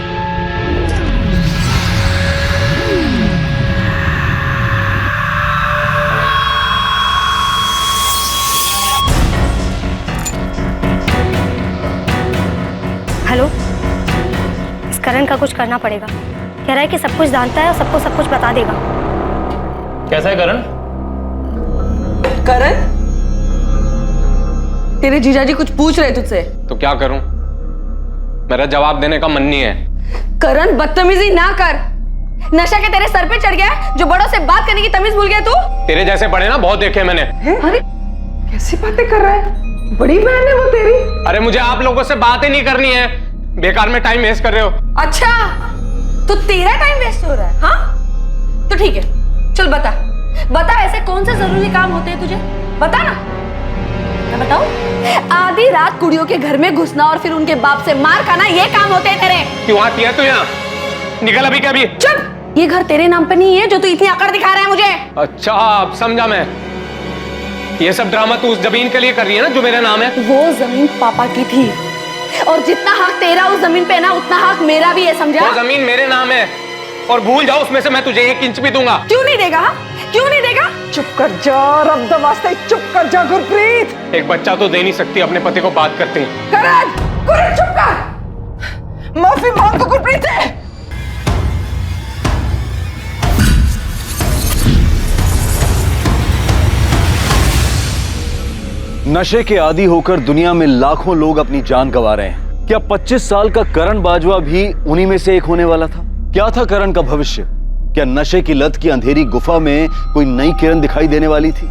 हेलो, इस करण का कुछ करना पड़ेगा। कह रहा है कि सब कुछ जानता है और सबको सब कुछ बता देगा। कैसा है करण? करण, तेरे जीजाजी कुछ पूछ रहे तुझसे। तो क्या करूं? मेरा जवाब देने का मन नहीं है। करण, बदतमीजी ना कर। नशा के तेरे सर पे चढ़ गया है जो बड़ों से बात करने की तमीज भूल गया तू। तेरे जैसे बड़े ना बहुत देखे मैंने। अरे कैसी बातें कर रहा है? बड़ी बहन है वो तेरी। अरे मुझे आप लोगों से बात ही नहीं करनी है, बेकार में टाइम वेस्ट कर रहे हो। अच्छा, तो तेरा टाइम वेस्ट हो रहा है? हाँ तो ठीक है, चल बता बता, ऐसे कौन से जरूरी काम होते हैं तुझे? बता ना। मैं बताऊं? आधी रात कुड़ियों के घर में घुसना और फिर उनके बाप से मार खाना, ये काम होते हैं तेरे। क्यों आती है तू यहाँ? निकल अभी के अभी। चुप, ये घर तेरे नाम पे नहीं है जो तू इतनी अकड़ दिखा रहा है मुझे। अच्छा, अब समझा मैं। ये सब ड्रामा तू उस जमीन के लिए कर रही है ना जो मेरा नाम है। वो जमीन पापा की थी और जितना हक तेरा उस जमीन पे है ना, उतना हक मेरा भी है, समझा? वो जमीन मेरे नाम है और भूल जाओ, उसमें से मैं तुझे 1 इंच भी दूंगा। क्यों नहीं देगा? क्यों नहीं देगा? चुप कर जा रब दवास्ते, चुप कर जा गुरप्रीत। एक बच्चा तो दे नहीं सकती अपने पति को बात करती। करण, करण चुप कर। माफी मांग तो गुरप्रीत है। नशे के आदी होकर दुनिया में लाखों लोग अपनी जान गंवा रहे हैं। क्या 25 साल का करण बाजवा भी उन्हीं में से एक होने वाला था? क्या था करण का भविष्य? क्या नशे की लत की अंधेरी गुफा में कोई नई किरण दिखाई देने वाली थी,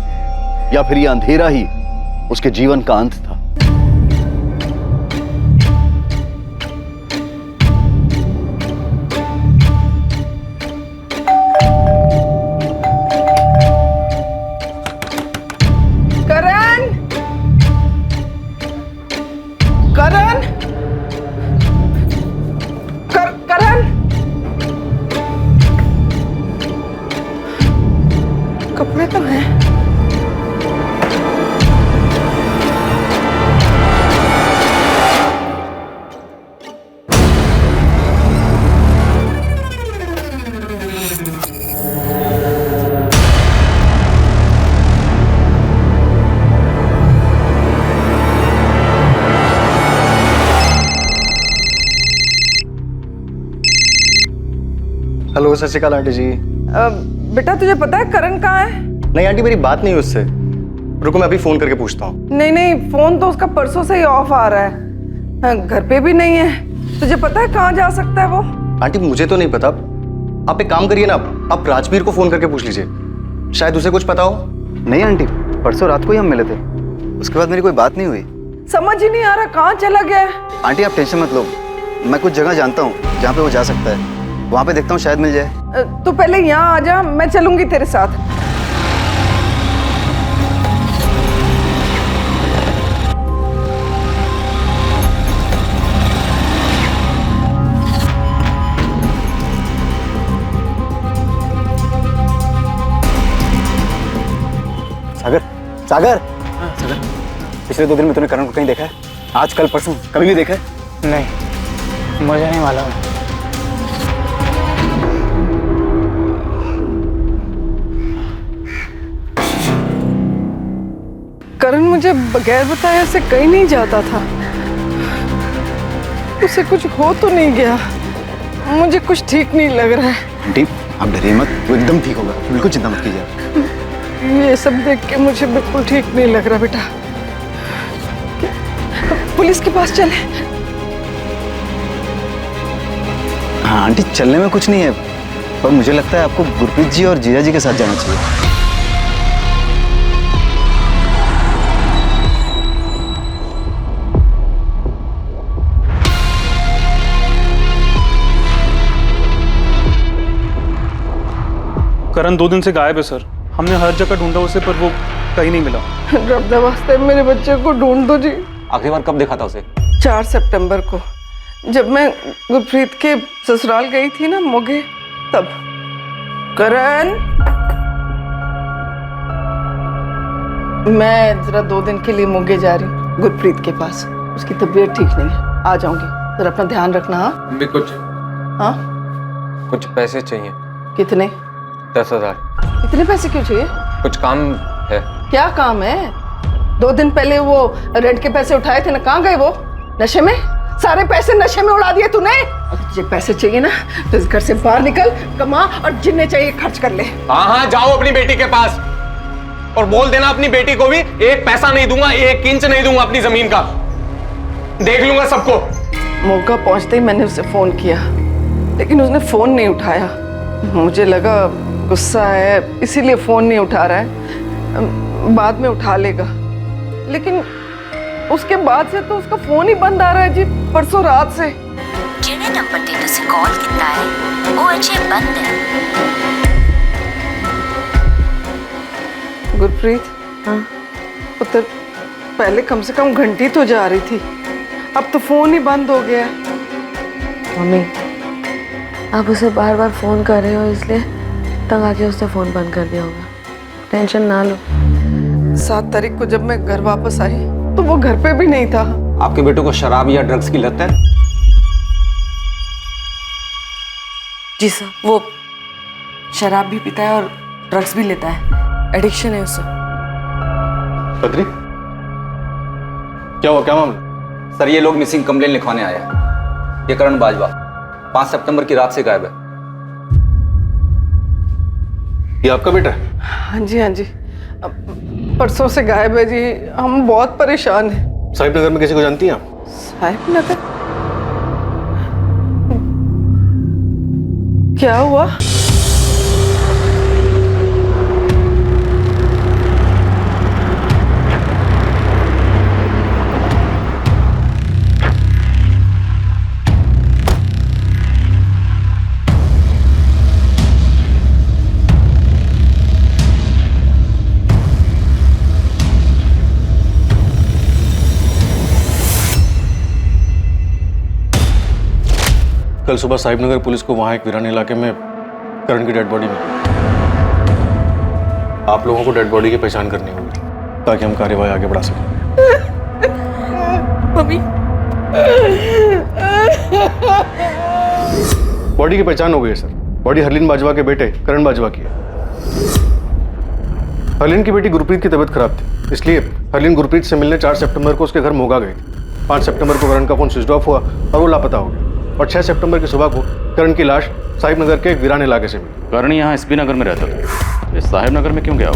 या फिर यह अंधेरा ही उसके जीवन का अंत था? करण, करण, करण, कपड़े तो हैं। हेलो, सत श्री अकाल आंटी जी। बेटा तुझे पता है करण कहाँ है? नहीं आंटी, मेरी बात नहीं हुई उससे। रुको, मैं अभी फोन करके पूछता हूँ। नहीं नहीं, फोन तो उसका परसों से ही ऑफ आ रहा है, घर पे भी नहीं है। तुझे पता है कहाँ जा सकता है वो? आंटी मुझे तो नहीं पता। आप एक काम करिए ना, आप राजवीर को फोन करके पूछ लीजिए, शायद उसे कुछ पता हो। नहीं आंटी, परसों रात को ही हम मिले थे, उसके बाद मेरी कोई बात नहीं हुई। समझ ही नहीं आ रहा कहाँ चला गया है। आंटी आप टेंशन मत लो, मैं कुछ जगह जानता हूँ जहाँ पे वो जा सकता है, वहाँ पे देखता हूँ शायद मिल जाए। तू पहले यहाँ आ जा, मैं चलूंगी तेरे साथ। सागर, सागर, सागर, पिछले 2 दिन में तूने करण को कहीं देखा है? आज कल परसों कभी भी देखा है? नहीं, मुझे नहीं मालूम। करण मुझे बगैर बताए से कहीं नहीं जाता था। उसे कुछ हो तो नहीं गया? मुझे कुछ ठीक नहीं लग रहा है। आंटी आप डरिए मत, वो एकदम ठीक होगा, बिल्कुल चिंता मत कीजिए। ये सब देख के मुझे बिल्कुल ठीक नहीं लग रहा बेटा। पुलिस के पास चले। हाँ आंटी, चलने में कुछ नहीं है, पर मुझे लगता है आपको गुरप्रीत जी और जीजा जी के साथ जाना चाहिए। करण 2 दिन से गायब है सर। हमने हर जगह ढूंढा उसे, पर वो कहीं नहीं मिला। रब दे वास्ते मेरे बच्चे को ढूंढ दो जी। आखिरी बार कब देखा था उसे? 4 सितंबर को, जब मैं गुरप्रीत के ससुराल गई थी ना मोगे, तब। करण, मैं जरा 2 दिन के लिए मोगे जा रही हूँ गुरप्रीत के पास। उसकी तबीयत ठीक नहीं है, आ जाऊंगी। जरा अपना ध्यान रखना। हाँ भी कुछ पैसे चाहिए। कितने? 10,000। इतने पैसे क्यों चाहिए? कुछ काम है। क्या काम है? 2 दिन पहले वो रेंट के पैसे उठाए थे ना, कहाँ गए वो? नशे में? सारे पैसे नशे में उड़ा दिए तूने। अगर तुझे पैसे चाहिए ना तो इस घर से बाहर निकल, कमा और जिन्हें चाहिए खर्च कर ले। हाँ जाओ अपनी बेटी के पास और बोल देना अपनी बेटी को भी 1 पैसा नहीं दूंगा, 1 इंच नहीं दूंगा अपनी जमीन का। देख लूंगा सबको। मौका पहुंचते ही मैंने उसे फोन किया, लेकिन उसने फोन नहीं उठाया। मुझे लगा गुस्सा है, इसीलिए फोन नहीं उठा रहा है, बाद में उठा लेगा। लेकिन उसके बाद से तो उसका फोन ही बंद आ रहा है जी, परसों रात से। जिन्हें नंबर ते तुसी कॉल किया है वो अजे बंद है। गुरप्रीत, हाँ पुत्र, पहले कम से कम घंटी तो जा रही थी, अब तो फोन ही बंद हो गया। मम्मी, आप उसे बार बार फोन कर रहे हो, इसलिए तंग आके उसने फोन बंद कर दिया होगा। टेंशन ना लो। 7 तारीख को जब मैं घर वापस आई तो वो घर पे भी नहीं था। आपके बेटे को शराब या ड्रग्स की लत है? जी सर, वो शराब भी पीता है और ड्रग्स भी लेता है, एडिक्शन है उसे। बद्री, क्या हुआ, क्या मामला? सर ये लोग मिसिंग कंप्लेन लिखवाने आए हैं। ये करण बाजवा 5 सितंबर की रात से गायब है। ये आपका बेटा है? हाँ जी, हाँ जी, परसों से गायब है जी। हम बहुत परेशान हैं। साहिब नगर में किसी को जानती हैं आप? साहिब नगर? क्या हुआ? कल सुबह साहिब नगर पुलिस को वहां एक वीरान इलाके में करण की डेड बॉडी मिली। आप लोगों को डेड बॉडी की पहचान करनी होगी ताकि हम कार्यवाही आगे बढ़ा सकें। मम्मी, बॉडी की पहचान हो गई है सर। बॉडी हरलीन बाजवा के बेटे करण बाजवा की है। हरलीन की बेटी गुरप्रीत की तबीयत खराब थी, इसलिए हरलीन गुरप्रीत से मिलने 4 सितंबर को उसके घर मोगा गई थी। 5 सितंबर को करण का फोन स्विच ऑफ हुआ और वो लापता हो गया। और 6 सितंबर की सुबह को करण की लाश साहिब नगर के एक वीरान इलाके से मिली। करण यहाँ एसपी नगर में रहता था, इस साहिब नगर में क्यों गया हो?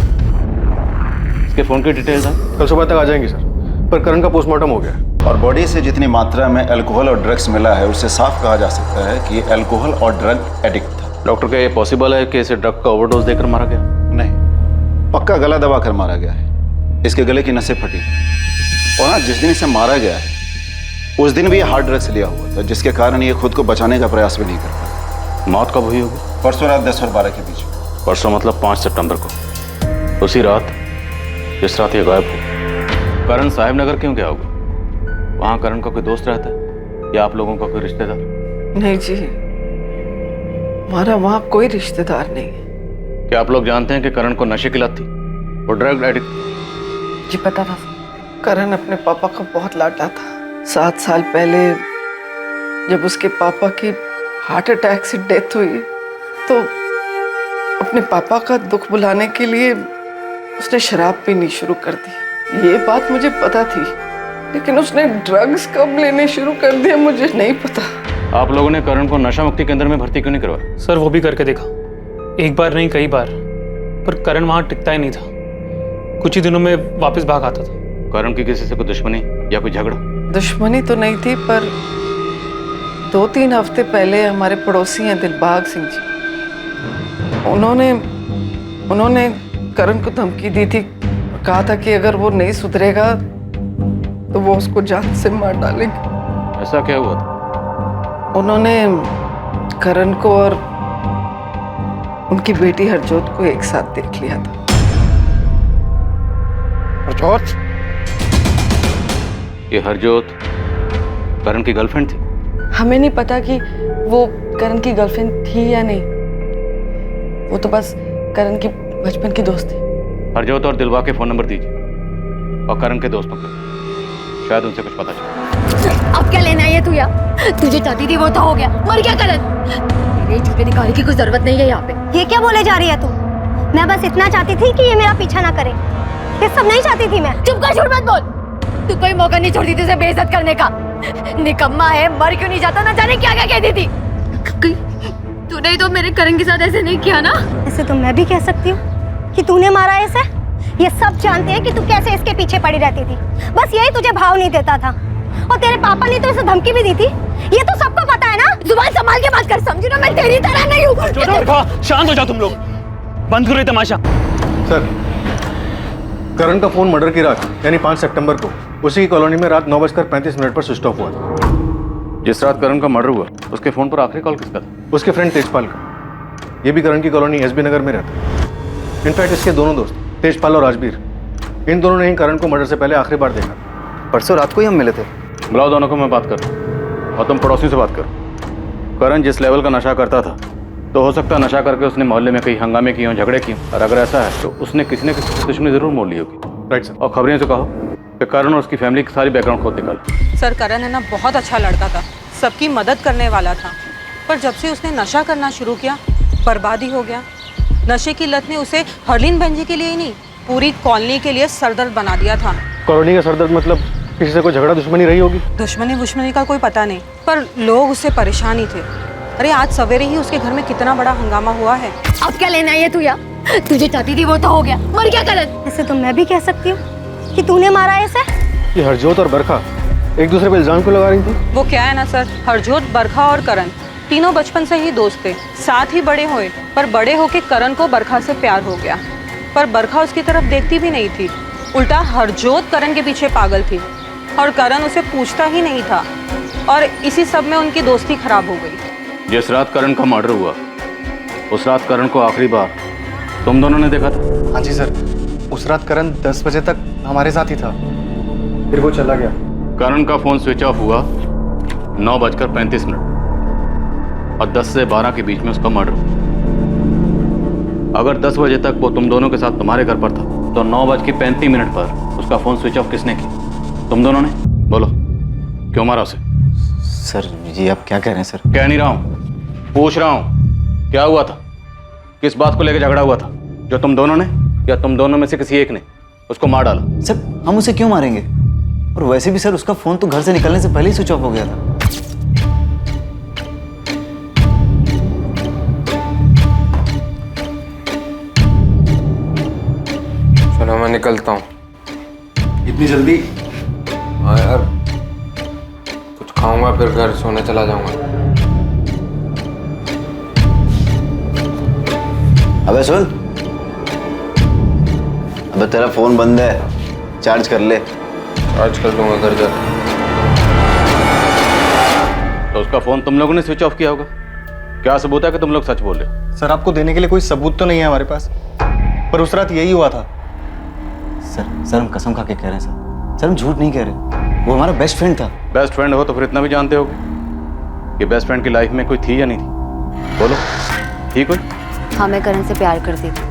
इसके फोन की डिटेल्स हैं? कल सुबह तक आ जाएंगी सर, पर करण का पोस्टमार्टम हो गया। और बॉडी से जितनी मात्रा में अल्कोहल और ड्रग्स मिला है उससे साफ कहा जा सकता है कि ये अल्कोहल और ड्रग एडिक्ट था। डॉक्टर, क्या ये पॉसिबल है कि इसे ड्रग का ओवरडोज देकर मारा गया? नहीं, पक्का गला दबा कर मारा गया है। इसके गले की नसें फटी और हाँ, जिस दिन इसे मारा गया है उस दिन भी ये हार्ड ड्रग्स लिया हुआ था, जिसके कारण ये खुद को बचाने का प्रयास भी नहीं कर पाया। मौत कब हुई होगी? परसों रात 10 और 12 के बीच। परसों मतलब 5 सितंबर को, उसी रात जिस रात ये गायब हो। करण साहिब नगर क्यों गया होगा? वहाँ करण का कोई दोस्त रहता है या आप लोगों का कोई रिश्तेदार? नहीं जी, हमारा वहाँ कोई रिश्तेदार नहीं है। क्या आप लोग जानते हैं कि करण को नशे की लत थी, वो ड्रग एडिक्ट? जी पता था। करण अपने पापा का बहुत लाडला था। 7 साल पहले जब उसके पापा की हार्ट अटैक से डेथ हुई तो अपने पापा का दुख भुलाने के लिए उसने शराब पीनी शुरू कर दी। ये बात मुझे पता थी, लेकिन उसने ड्रग्स कब लेने शुरू कर दिए मुझे नहीं पता। आप लोगों ने करण को नशा मुक्ति केंद्र में भर्ती क्यों नहीं करवाया? सर वो भी करके देखा, एक बार नहीं कई बार, पर करण वहाँ टिकता ही नहीं था। कुछ ही दिनों में वापस भाग आता था। करण की किसी से कोई दुश्मनी या कोई झगड़ा? दुश्मनी तो नहीं थी, पर 2-3 हफ्ते पहले हमारे पड़ोसी हैं दिलबाग सिंह जी, उन्होंने करण को धमकी दी थी, कहा था कि अगर वो नहीं सुधरेगा तो वो उसको जान से मार डालेंगे। ऐसा क्या हुआ था? उन्होंने करण को और उनकी बेटी हरजोत को एक साथ देख लिया था। हरजोत? ये हरजोत करण की गर्लफ्रेंड थी? हमें नहीं पता कि वो करण की गर्लफ्रेंड थी या नहीं, वो तो बस करण की बचपन की दोस्त थी। हरजोत और दिलबाग के फोन नंबर दीजिए और करण के दोस्तों के, शायद उनसे कुछ पता चले। अब क्या लेना है तू? या तुझे चाहती थी वो तो हो गया, मर गया करण। मेरे झूठे दिखाने की कोई जरूरत नहीं है यहाँ पे। ये क्या बोले जा रही है तू? मैं बस इतना चाहती थी कि ये मेरा पीछा ना करे, ये सब नहीं चाहती थी मैं। चुप कर, झूठ मत बोल। तू कोई मौका नहीं छोड़ती थी उसे बेइज्जत करने का। निकम्मा है, मर क्यों नहीं जाता, ना जाने क्या क्या कहती थी। तूने तो मेरे करण के साथ ऐसे नहीं किया ना? ऐसे तो मैं भी कह सकती हूँ कि तूने मारा है इसे। ये सब जानते हैं कि तू कैसे इसके पीछे पड़ी रहती थी, बस यही तुझे भाव नहीं देता था। और तेरे पापा ने तो इसे धमकी भी दी थी, ये तो सबको पता है ना। जुबान संभाल के बात कर, समझी ना, मैं तेरी तरह नहीं हूँ। शांत हो जाओ तुम लोग, बंद करो ये तमाशा। सर, करण का फोन मर्डर की रात यानी 5 सितंबर को उसी की कॉलोनी में रात 9:35 पर स्विच ऑफ हुआ था। जिस रात करण का मर्डर हुआ उसके फोन पर आखिरी कॉल किसका था? उसके फ्रेंड तेजपाल का। ये भी करण की कॉलोनी एसबी नगर में रहता है। इनफैक्ट इसके दोनों दोस्त तेजपाल और राजबीर, इन दोनों ने ही करण को मर्डर से पहले आखिरी बार देखा। परसों रात को ही हम मिले थे। बुलाओ दोनों को, मैं बात कर रहा हूं। और तुम पड़ोसियों से बात करो। करण जिस लेवल का नशा करता था, तो हो सकता है नशा करके उसने मोहल्ले में कई हंगामे किए हों, झगड़े किए हों। और अगर ऐसा है तो उसने किसी न किसी से दुश्मनी जरूर मोड़ ली होगी। Right sir. और खबरें से कहो कि करण और उसकी फैमिली की सारी बैकग्राउंड खोद निकालो। सर, करण है ना बहुत अच्छा लड़का था, सबकी मदद करने वाला था, पर जब से उसने नशा करना शुरू किया बर्बादी हो गया। नशे की लत ने उसे हरलीन बहन जी के लिए ही नहीं, पूरी कॉलोनी के लिए सरदर्द बना दिया था। कॉलोनी का सरदर्द मतलब किसी से कोई झगड़ा दुश्मनी रही होगी? दुश्मनी का कोई पता नहीं, पर लोग उससे परेशान ही थे। अरे आज सवेरे ही उसके घर में कितना बड़ा हंगामा हुआ है। अब क्या लेना है तू? या तुझे चाहती थी वो तो हो गया, मर गया करण। ऐसे तो मैं भी कह सकती हूँ कि तूने मारा है इसे। ये हरजोत और बरखा एक दूसरे पे इल्जाम क्यों लगा रही थी? वो क्या है ना सर, हरजोत, बरखा और करण तीनों बचपन से ही दोस्त थे, साथ ही बड़े हुए। पर बड़े होके करण को बरखा से प्यार हो गया, पर बरखा उसकी तरफ देखती भी नहीं थी। उल्टा हरजोत करण के पीछे पागल थी और करण उसे पूछता ही नहीं था, और इसी सब में उनकी दोस्ती खराब हो गई। जिस रात करण का मर्डर हुआ उस रात करण को आखिरी बार तुम दोनों ने देखा था? हाँ जी सर, उस रात करण 10 बजे तक हमारे साथ ही था, फिर वो चला गया। करण का फोन स्विच ऑफ हुआ 9:35 और 10 से 12 के बीच में उसका मर्डर हुआ। अगर 10 बजे तक वो तुम दोनों के साथ तुम्हारे घर पर था, तो 9:35 पर उसका फोन स्विच ऑफ किसने किया? तुम दोनों ने? बोलो, क्यों मारा उसे? सर ये आप क्या कह रहे हैं सर? कह नहीं रहा हूं, पूछ रहा हूं, क्या हुआ था? किस बात को लेकर झगड़ा हुआ था जो तुम दोनों ने या तुम दोनों में से किसी एक ने उसको मार डाला? सर हम उसे क्यों मारेंगे? और वैसे भी सर उसका फोन तो घर से निकलने से पहले ही स्विच ऑफ हो गया था। चलो मैं निकलता हूँ। इतनी जल्दी? हाँ यार, कुछ खाऊंगा फिर घर सोने चला जाऊंगा। अबे सुन, अबे तेरा फोन बंद है, चार्ज कर ले। चार्ज कर लूंगा घर जा। तो उसका फोन तुम लोगों ने स्विच ऑफ किया होगा। क्या सबूत है कि तुम लोग सच बोल रहे हो? सर आपको देने के लिए कोई सबूत तो नहीं है हमारे पास, पर उस रात यही हुआ था। सर हम कसम खा के कह रहे हैं सर हम झूठ नहीं कह रहे, वो हमारा बेस्ट फ्रेंड था। बेस्ट फ्रेंड हो तो फिर इतना भी जानते होगे कि बेस्ट फ्रेंड की लाइफ में कोई थी या नहीं थी? बोलो, थी कोई? हाँ, मैं करण से प्यार करती थी,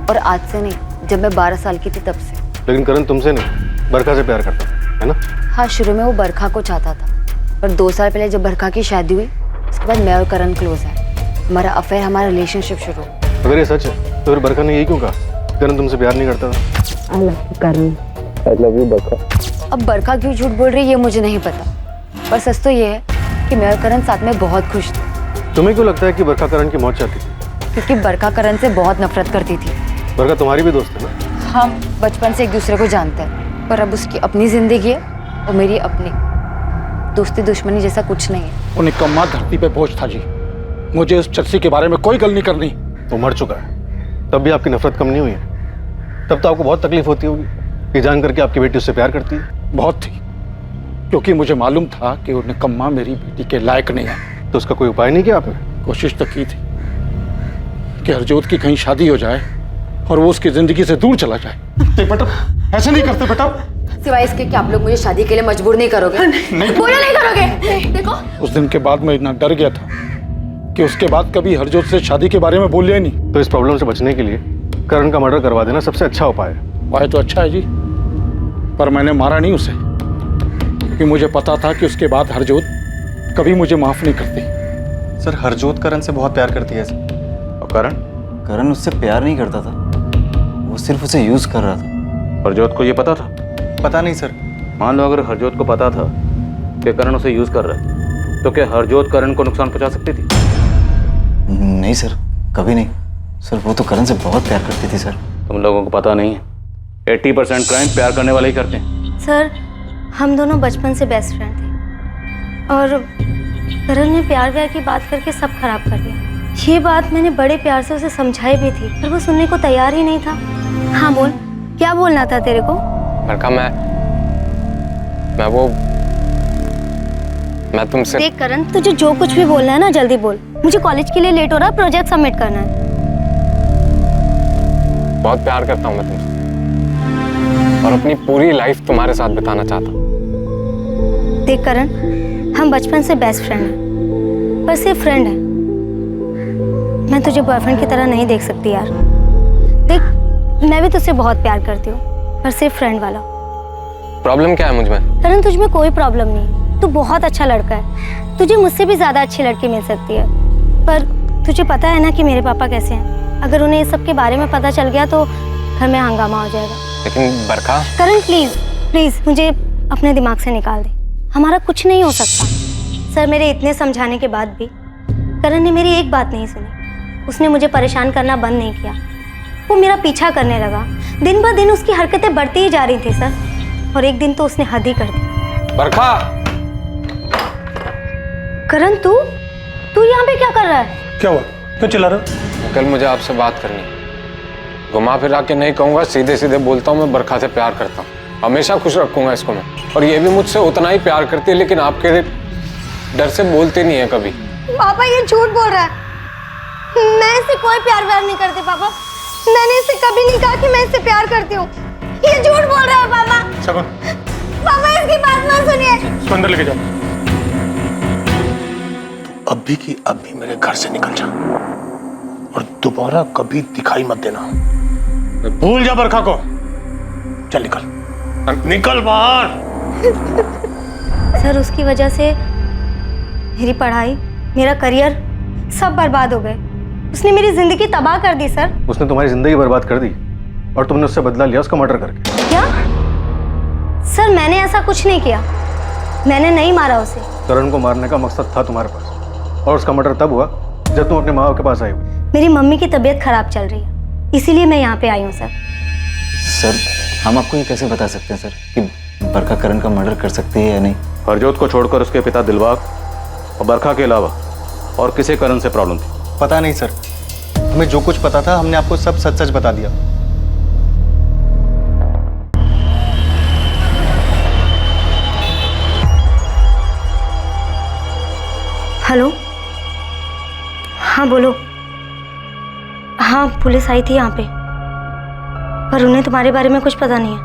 और आज से नहीं, जब मैं 12 साल की थी तब से। लेकिन करण तुमसे नहीं, बरखा से प्यार करता है ना? हाँ, शुरू में वो बरखा को चाहता था, पर 2 साल पहले जब बरखा की शादी हुई, उसके बाद मैं और करण क्लोज है। हमारा अफेयर, हमारा रिलेशनशिप शुरू। अगर ये सच है तो फिर बरखा ने यही क्यों कहा करण तुमसे प्यार नहीं करता था? I love you Karan. I love you Barkha. अब बरखा क्यों झूठ बोल रही है ये मुझे नहीं पता, पर सच तो ये है कि मैं और करण साथ में बहुत खुश थे। तुम्हें क्यों लगता है कि बरखा करण की मौत चाहती थी? क्योंकि बरखा करण से बहुत नफरत करती थी। बरखा तुम्हारी भी दोस्त है ना? हम बचपन से एक दूसरे को जानते हैं, पर अब उसकी अपनी जिंदगी है और मेरी अपनी। दोस्ती दुश्मनी जैसा कुछ नहीं है। वो निकम्मा धरती पे बोझ था जी। मुझे उस चर्सी के बारे में कोई गल नहीं करनी। वो मर चुका है, तब भी आपकी नफरत कम नहीं हुई है। तब तो आपको बहुत तकलीफ होती होगी ये जान करके आपकी बेटी उससे प्यार करती है। बहुत थी, क्योंकि मुझे मालूम था कि वो निकम्मा मेरी बेटी के लायक नहीं है। तो उसका कोई उपाय नहीं किया आपने? कोशिश तो की थी कि हरजोत की कहीं शादी हो जाए और वो उसकी जिंदगी से दूर चला जाए। बेटा ऐसे नहीं करते बेटा। सिवाय इसके कि आप लोग मुझे शादी के लिए मजबूर नहीं करोगे। बोलो नहीं करोगे। देखो उस दिन के बाद मैं इतना डर गया था कि उसके बाद कभी हरजोत से शादी के बारे में बोलिए ही नहीं। तो इस प्रॉब्लम से बचने के लिए करण का मर्डर करवा देना सबसे अच्छा उपाय है। उपाय तो अच्छा है जी, पर मैंने मारा नहीं उसे, क्योंकि मुझे पता था कि उसके बाद हरजोत कभी मुझे माफ नहीं करती। सर हरजोत करण से बहुत प्यार करती है सर। और करण? करण उससे प्यार नहीं करता था, वो सिर्फ उसे यूज कर रहा था। हरजोत को ये पता था? पता नहीं सर। मान लो अगर हरजोत को पता था कि करण उसे यूज कर रहा है, तो क्या हरजोत करण को नुकसान पहुंचा सकती थी? नहीं सर, कभी नहीं सर। वो तो करण से बहुत प्यार करती थी सर। तुम लोगों को पता नहीं है, 80% क्राइम प्यार करने वाले ही करते हैं। सर हम दोनों बचपन से बेस्ट फ्रेंड थे और करण ने प्यार व्यार की बात करके सब खराब कर दिया। ये बात मैंने बड़े प्यार से उसे समझाई भी थी, पर वो सुनने को तैयार ही नहीं था। हाँ बोल, क्या बोलना था तेरे को? बरखा मैं तुमसे देख करण, तुझे जो कुछ भी बोलना है ना जल्दी बोल। मुझे कॉलेज के लिए लेट हो रहा है, प्रोजेक्ट सबमिट करना है। बहुत प्यार करता हूँ मैं तुमसे और अपनी पूरी लाइफ तुम्हारे साथ बिताना चाहता हूँ। देख करण, हम बचपन से बेस्ट फ्रेंड हैं, पर सिर्फ फ्रेंड है। मैं तुझे बॉयफ्रेंड की तरह नहीं देख सकती यार। देख मैं भी तुझसे बहुत प्यार करती हूँ, पर सिर्फ फ्रेंड वाला। प्रॉब्लम क्या है मुझ में? करण तुझ में कोई प्रॉब्लम नहीं, तू बहुत अच्छा लड़का है। तुझे मुझसे भी ज्यादा अच्छी लड़की मिल सकती है, पर तुझे पता है ना कि मेरे पापा कैसे हैं। अगर उन्हें इस सब के बारे में पता चल गया तो घर में हंगामा हो जाएगा। लेकिन बरखा। करण प्लीज प्लीज मुझे अपने दिमाग से निकाल दे, हमारा कुछ नहीं हो सकता। सर मेरे इतने समझाने के बाद भी करण ने मेरी एक बात नहीं सुनी। उसने मुझे परेशान करना बंद नहीं किया, वो मेरा पीछा करने लगा। दिन ब दिन उसकी हरकतें बढ़ती ही जा रही थी सर, और एक दिन तो उसने हद ही कर दी। बरखा। करण तू यहाँ पे क्या कर रहा है? क्या हुआ, क्यों चिल्ला रहे हो? कल मुझे आपसे बात करनी है। घुमा फिरा के नहीं कहूंगा, सीधे सीधे बोलता हूँ मैं बरखा से प्यार करता हूँ। हमेशा खुश रखूंगा इसको मैं, और ये भी मुझसे उतना ही प्यार करती है, लेकिन आपके डर से बोलते नहीं है कभी। पापा ये झूठ बोल रहा है। मैं इससे कोई प्यार व्यार नहीं करती पापा। मैंने इसे कभी नहीं कहा कि मैं इससे प्यार करती हूँ। ये झूठ बोल रहा है पापा। शगुन, पापा इसकी बात मत सुनिए। इसको अंदर लेके जाओ। अभी की अभी मेरे घर से निकल जा और दोबारा कभी दिखाई मत देना। भूल जा बरखा को। चल निकल, निकल बाहर। सर उसकी वजह से मेरी पढ़ाई, मेरा करियर सब बर्बाद हो गए। उसने मेरी जिंदगी तबाह कर दी सर। उसने तुम्हारी जिंदगी बर्बाद कर दी और तुमने उससे बदला लिया उसका मर्डर करके। क्या? सर मैंने ऐसा कुछ नहीं किया, मैंने नहीं मारा उसे। करण को मारने का मकसद था तुम्हारे पास, और उसका मर्डर तब हुआ जब तुम अपने माँ बाप के पास आई हुई। मेरी मम्मी की तबीयत खराब चल रही है, इसीलिए मैं यहाँ पे आई हूँ सर। सर हम आपको ये कैसे बता सकते हैं सर कि बरखा करण का मर्डर कर सकती है या नहीं? हरजोत को छोड़कर उसके पिता दिलबाग और बरखा के अलावा और किसे करण से प्रॉब्लम थी? पता नहीं सर, हमें जो कुछ पता था हमने आपको सब सच सच बता दिया। हेलो, हाँ बोलो। हाँ पुलिस आई थी यहाँ पे, पर उन्हें तुम्हारे बारे में कुछ पता नहीं है।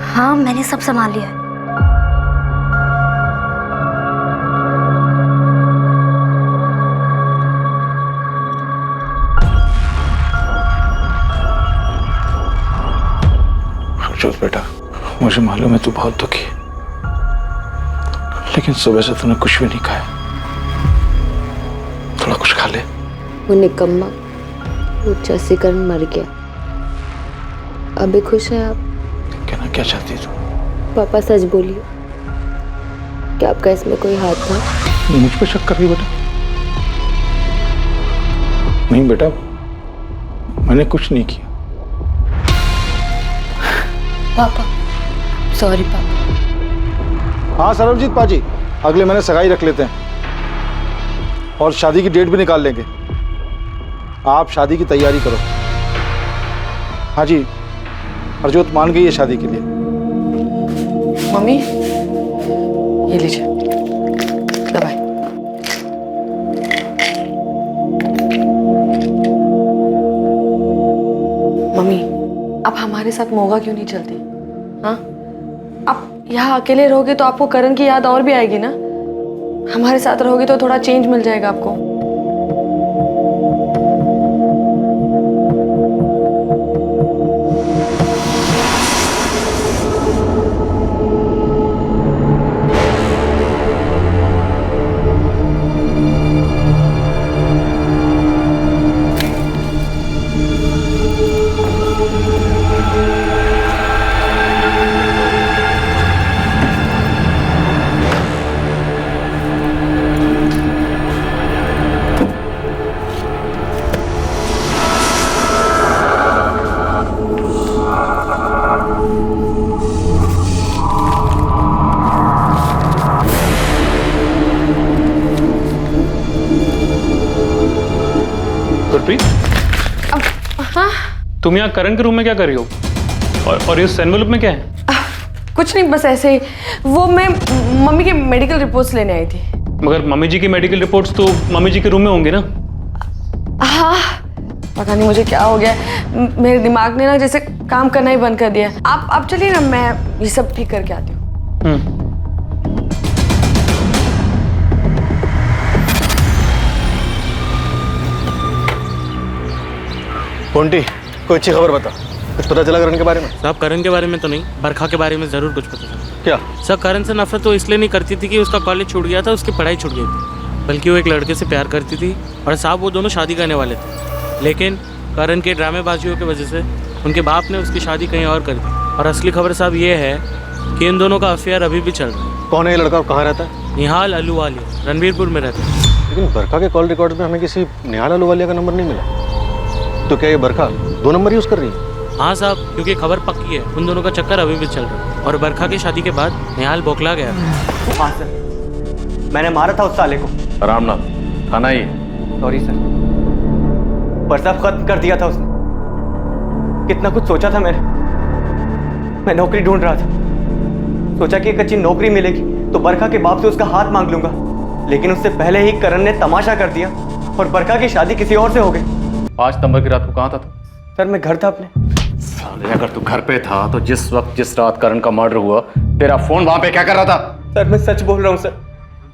हाँ मैंने सब संभाल लिया है। हरजोत बेटा, मुझे मालूम है तू बहुत दुखी है, लेकिन सुबह से तूने कुछ भी नहीं खाया। थोड़ा कुछ खा ले। वो निकम्मा, वो चसीकरण मर गया। अभी खुश है आप? कहना क्या चाहती तू? पापा सच बोलिए, क्या आपका इसमें कोई हाथ था? मुझ पे शक कर रही बेटा? नहीं बेटा, मैंने कुछ नहीं किया। पापा, सॉरी पापा। हाँ सरबजीत पाजी, अगले महीने सगाई रख लेते हैं और शादी की डेट भी निकाल लेंगे। आप शादी की तैयारी करो। हाँ जी, हरजोत मान गई है शादी के लिए। मम्मी ये लीजिए दवाई। मम्मी आप हमारे साथ मोगा क्यों नहीं चलती? हाँ, आप यहाँ अकेले रहोगे तो आपको करण की याद और भी आएगी ना। हमारे साथ रहोगे तो थोड़ा चेंज मिल जाएगा आपको। गुरप्रीत, हाँ तुम यहाँ करण के रूम में क्या कर रही हो? और इस एनवेलप में क्या है? कुछ नहीं, बस ऐसे ही। वो मैं मम्मी के मेडिकल रिपोर्ट्स लेने आई थी। मगर मम्मी जी की मेडिकल रिपोर्ट्स तो मम्मी जी के रूम में होंगे ना? हाँ, पता नहीं मुझे क्या हो गया, मेरे दिमाग ने ना जैसे काम करना ही बंद कर दिया। आप चलिए ना, मैं ये सब ठीक करके आती हूँ। पोंटी, कोई अच्छी खबर बता। कुछ पता चला करण के बारे में? साहब करण के बारे में तो नहीं, बरखा के बारे में जरूर कुछ पता चला। क्या? सर करण से नफरत तो इसलिए नहीं करती थी कि उसका कॉलेज छूट गया था, उसकी पढ़ाई छूट गई थी, बल्कि वो एक लड़के से प्यार करती थी और साहब वो दोनों शादी करने वाले थे। लेकिन करण के ड्रामेबाजियों की वजह से उनके बाप ने उसकी शादी कहीं और कर दी। और असली खबर साहब ये है कि इन दोनों का अफेयर अभी भी चल रहा है। कौन है ये लड़का और कहाँ रहता है? निहाल अहलूवालिया, रणवीरपुर में रहता है। लेकिन बरखा के कॉल रिकॉर्ड में हमें किसी निहाल अहलूवालिया का नंबर नहीं मिला। तो क्या ये बरखा 2 नंबर यूज कर रही है? हाँ साहब, क्योंकि खबर पक्की है, उन दोनों का चक्कर अभी भी चल रहा है। और बरखा की शादी के बाद निहाल बौखला गया। हाँ सर, मैंने मारा था उस साले को। रामनाथ, थाना ही। सॉरी सर, पर सब खत्म कर दिया था उसने। कितना कुछ सोचा था मैंने। मैं नौकरी ढूंढ रहा था, सोचा कि एक अच्छी नौकरी मिलेगी तो बरखा के बाप से उसका हाथ मांग लूंगा। लेकिन उससे पहले ही करण ने तमाशा कर दिया और बरखा की शादी किसी और से हो गई। 5 सितंबर की रात को कहाँ था तू? सर मैं घर था अपने। साले, अगर तू घर पे था तो जिस वक्त जिस रात करण का मर्डर हुआ, तेरा फोन वहां पे क्या कर रहा था? सर मैं सच बोल रहा हूँ सर,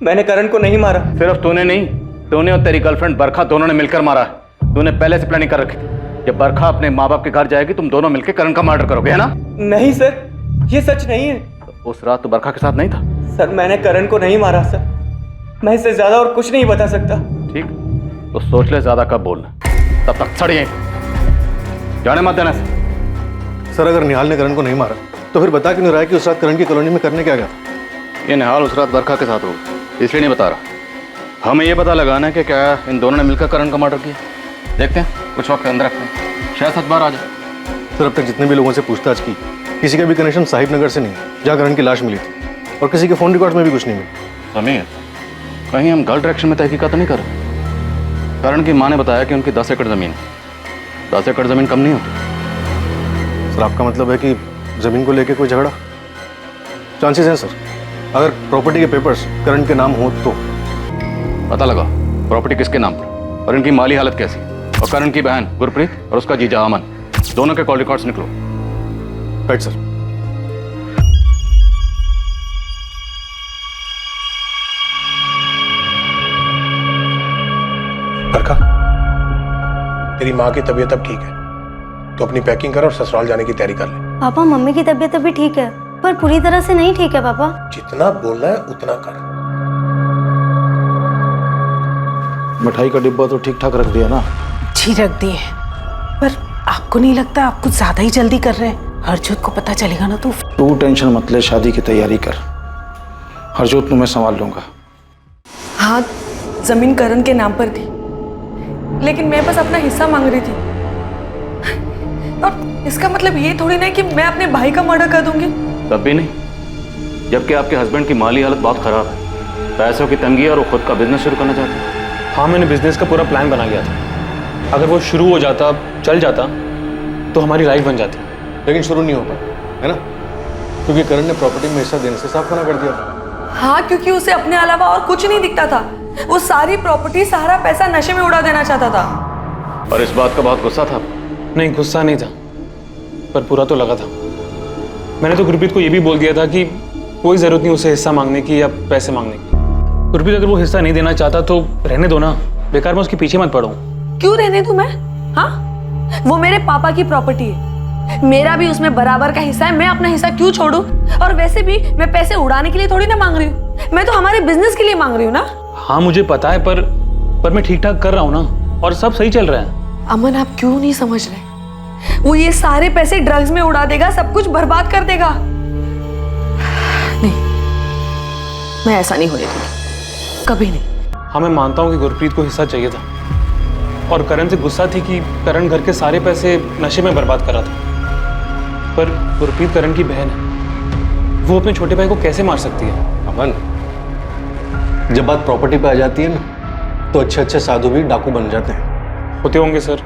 मैंने करण को नहीं मारा। सिर्फ तूने नहीं, तूने और तेरी गर्लफ्रेंड बरखा दोनों ने मिलकर मारा है। तूने पहले से प्लानिंग कर रखी थी। जब बरखा अपने माँ बाप के घर जाएगी तुम दोनों मिलकर करण का मर्डर करोगे, है ना? नहीं सर, ये सच नहीं है। तो उस रात तो बरखा के साथ नहीं था? सर मैंने करण को नहीं मारा सर, मैं इससे ज्यादा और कुछ नहीं बता सकता। ठीक, तो सोच ले ज्यादा कब बोलना। तब तक छड़िए, जाने मत देना। सर अगर निहाल ने करण को नहीं मारा तो फिर बता क्यों नहीं रहा है कि उस रात करण की कॉलोनी में करने क्या गया था? ये निहाल उस रात बरखा के साथ हो, इसलिए नहीं बता रहा। हमें ये पता लगाना है कि क्या इन दोनों ने मिलकर करण का मर्डर किया। देखते हैं, कुछ वक्त अंदर रखते हैं, शायद सच बार आ जाए। सर अब तक जितने भी लोगों से पूछताछ की, किसी का भी कनेक्शन साहिब नगर से नहीं, जहाँ करण की लाश मिली थी, और किसी के फोन रिकॉर्ड्स में भी कुछ नहीं मिला। समीर, कहीं हम गलत डायरेक्शन में तहकीकात तो नहीं कर रहे? करण की माँ ने बताया कि उनकी 10 एकड़ जमीन है। 10 एकड़ जमीन कम नहीं होती। सर आपका मतलब है कि जमीन को लेके कोई झगड़ा? चांसेस हैं सर, अगर प्रॉपर्टी के पेपर्स करण के नाम हो तो। पता लगा प्रॉपर्टी किसके नाम पर और इनकी माली हालत कैसी, और करण की बहन गुरप्रीत और उसका जीजा अमन, दोनों के कॉल रिकॉर्ड्स निकलो। Right sir. बरखा, तेरी माँ की तबीयत अब ठीक है, तो अपनी पैकिंग कर और ससुराल जाने की तैयारी कर ले। पापा मम्मी की तबीयत अभी ठीक है, पर पूरी तरह से नहीं ठीक है पापा। जितना बोलना है उतना कर। मिठाई का डिब्बा तो ठीक ठाक रख दिया ना? जी रख दिए, पर आपको नहीं लगता आप कुछ ज्यादा ही जल्दी कर रहे हैं? हरजोत को पता चलेगा ना तो। तू टेंशन मत ले, शादी की तैयारी कर, हरजोत को मैं संभाल लूंगा। हाँ, जमीन करण के नाम पर थी, लेकिन मैं बस अपना हिस्सा मांग रही थी। और इसका मतलब ये थोड़ी ना कि मैं अपने भाई का मर्डर कर दूंगी। तब भी नहीं, जबकि आपके हस्बैंड की माली हालत बहुत खराब है, पैसों की तंगी है और वो खुद का बिजनेस शुरू करना चाहते हैं। हाँ, मैंने बिजनेस का पूरा प्लान बना लिया था। अगर वो शुरू हो जाता, चल जाता, तो हमारी लाइफ बन जाती। लेकिन शुरू नहीं हो पाया, है ना? क्योंकि करण ने प्रॉपर्टी में हिस्सा देने से साफ मना कर दिया। हाँ, क्योंकि उसे अपने अलावा और कुछ नहीं दिखता था। वो सारी प्रॉपर्टी, सारा पैसा नशे में उड़ा देना चाहता था। और इस बात का बहुत गुस्सा था? नहीं, गुस्सा नहीं था, पर पूरा तो लगा था। मैंने तो गुरप्रीत को यह भी बोल दिया था कि कोई जरूरत नहीं उसे हिस्सा मांगने की या पैसे मांगने की। गुरप्रीत अगर वो हिस्सा नहीं देना चाहता तो रहने दो ना, बेकार में उसके पीछे मत पड़ो। क्यों रहने दूं मैं? हाँ, वो मेरे पापा की प्रॉपर्टी है, मेरा भी उसमें बराबर का हिस्सा है। मैं अपना हिस्सा क्यों छोड़ूं? और वैसे भी मैं पैसे उड़ाने के लिए थोड़ी ना मांग रही हूँ, मैं तो हमारे बिजनेस के लिए मांग रही हूँ ना। हाँ, मुझे पता है, पर मैं ठीक ठाक कर रहा हूँ ना, और सब सही चल रहा है। अमन, आप क्यों नहीं समझ रहे? वो ये सारे पैसे ड्रग्स में उड़ा देगा, सब कुछ बर्बाद कर देगा। नहीं, मैं ऐसा नहीं होने दूंगी, कभी नहीं। हाँ, मैं मानता हूँ कि गुरप्रीत को हिस्सा चाहिए था, और करण से गुस्सा थी कि करण घर के सारे पैसे नशे में बर्बाद कर रहा था। पर गुरप्रीत करण की बहन है, वो अपने छोटे भाई को कैसे मार सकती है? अमन, जब बात प्रॉपर्टी पे आ जाती है ना, तो अच्छे अच्छे साधु भी डाकू बन जाते हैं। होते होंगे सर,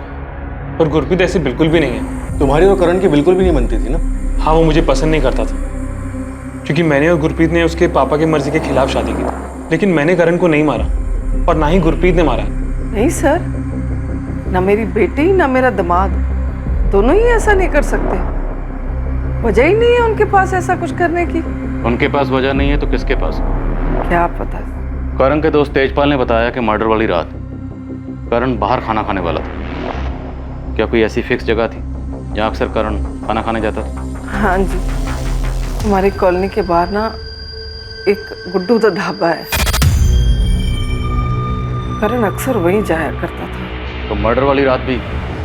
पर गुरप्रीत ऐसी बिल्कुल भी नहीं है। तुम्हारी और करण की बिल्कुल भी नहीं बनती थी ना। हाँ, वो मुझे पसंद नहीं करता था, क्योंकि मैंने और गुरप्रीत ने उसके पापा की मर्जी के खिलाफ शादी की थी। लेकिन मैंने करण को नहीं मारा, और ना ही गुरप्रीत ने मारा। नहीं सर, ना मेरी बेटी ना मेरा दामाद, दोनों ही ऐसा नहीं कर सकते। वजह ही नहीं है उनके पास ऐसा कुछ करने की। उनके पास वजह नहीं है तो किसके पास? क्या पता। करण के दोस्त तेजपाल ने बताया कि मर्डर वाली रात करण बाहर खाना खाने वाला था। क्या कोई ऐसी फिक्स जगह थी जहाँ अक्सर करण खाना खाने जाता था? हाँ जी, हमारी कॉलोनी के बाहर ना एक गुड्डू दा ढाबा है, करण अक्सर वहीं जाया करता था। तो मर्डर वाली रात भी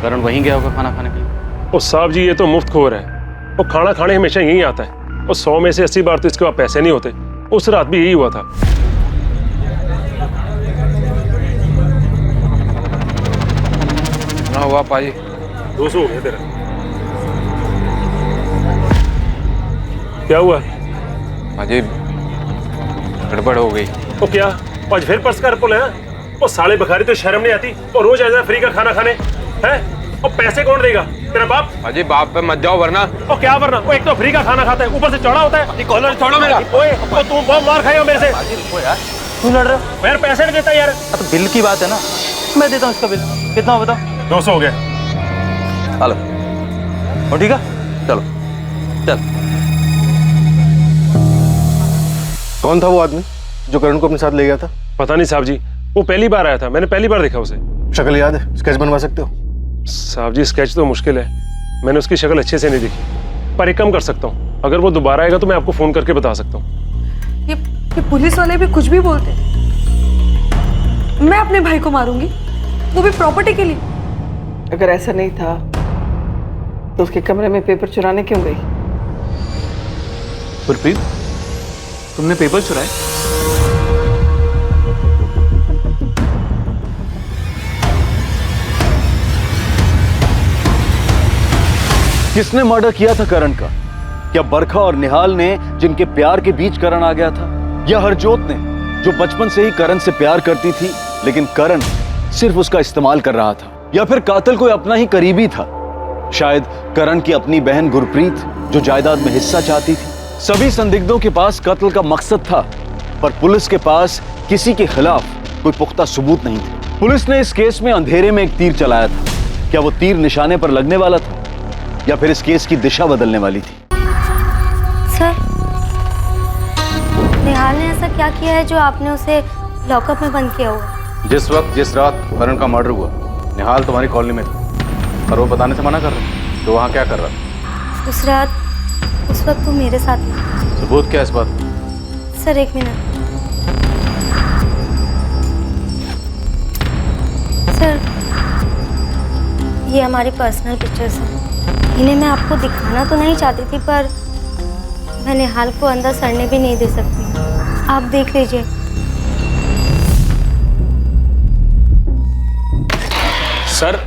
करण वहीं गया होगा खाना खाने के लिए? ओ साहब जी, ये तो मुफ्तखोर है। वो खाना खाने हमेशा यहीं आता है, और 100 में से 80 बार तो इसके पास पैसे नहीं होते। उस रात भी यही हुआ था। ना हुआ पाजी, 200 हो गया तेरा। क्या हुआ? पाजी, गड़बड़ हो गई। वो क्या, आज फिर पर्स का पुल है? वो साले भिखारी तो शर्म नहीं आती, और रोज ऐसा फ्री का खाना खाने हैं? और पैसे कौन देगा? तेरा बाप? पाजी, बाप पे मत जाओ वरना। और क्या वरना? वो एक तो फ्री का खाना खाता है, ऊपर से चौड़ा होता है। कॉलर छोड़ो मेरा। ओए, और तुम बहुत मार खाएगा मेरे से। यार क्यों लड़ रहे हो? यार पैसे नहीं देता यार। तो बिल की बात है ना, मैं देता हूँ इसका बिल। कितना हो बताओ? 200 हो गया। हेलो, हो ठीक है, चलो चल। कौन था वो आदमी जो करण को अपने साथ ले गया था? पता नहीं साहब जी, वो पहली बार आया था, मैंने पहली बार देखा उसे। शक्ल याद है? स्केच बनवा सकते हो? साहब जी, स्केच तो मुश्किल है, मैंने उसकी शक्ल अच्छे से नहीं देखी, पर एक कम कर सकता हूँ, अगर वो दोबारा आएगा तो मैं आपको फोन करके बता सकता हूँ। ये पुलिस वाले भी कुछ भी बोलते हैं। मैं अपने भाई को मारूंगी, वो भी प्रॉपर्टी के लिए। अगर ऐसा नहीं था तो उसके कमरे में पेपर चुराने क्यों गई? गुरप्रीत, तुमने पेपर चुराए? किसने मर्डर किया था करण का? क्या बरखा और निहाल ने, जिनके प्यार के बीच करण आ गया था, या हरजोत ने, जो बचपन से ही करण से प्यार करती थी लेकिन करण सिर्फ उसका इस्तेमाल कर रहा था? या फिर कातिल कोई अपना ही करीबी था, शायद करण की अपनी बहन गुरप्रीत, जो जायदाद में हिस्सा चाहती थी? सभी संदिग्धों के पास कत्ल का मकसद था, पर पुलिस के पास किसी के खिलाफ कोई पुख्ता सबूत नहीं थे। पुलिस ने इस केस में अंधेरे में एक तीर चलाया था। क्या वो तीर निशाने पर लगने वाला था, या फिर इस केस की दिशा बदलने वाली थी? सर, निहाल ने ऐसा क्या किया है जो आपने उसे लॉकअप में बंद किया हुआ? जिस वक्त जिस रात करण का मर्डर हुआ, निहाल तुम्हारी कॉलोनी में था, पर वो बताने से मना कर रहा तो वहाँ क्या कर रहा था? उस रात, उस वक्त वो मेरे साथ था। सबूत क्या इस बात? सर एक मिनट। सर, ये हमारी पर्सनल पिक्चर्स हैं। इन्हें मैं आपको दिखाना तो नहीं चाहती थी, पर मैं निहाल को अंदर सड़ने भी नहीं दे सकती। आप देख लीजिए। सर,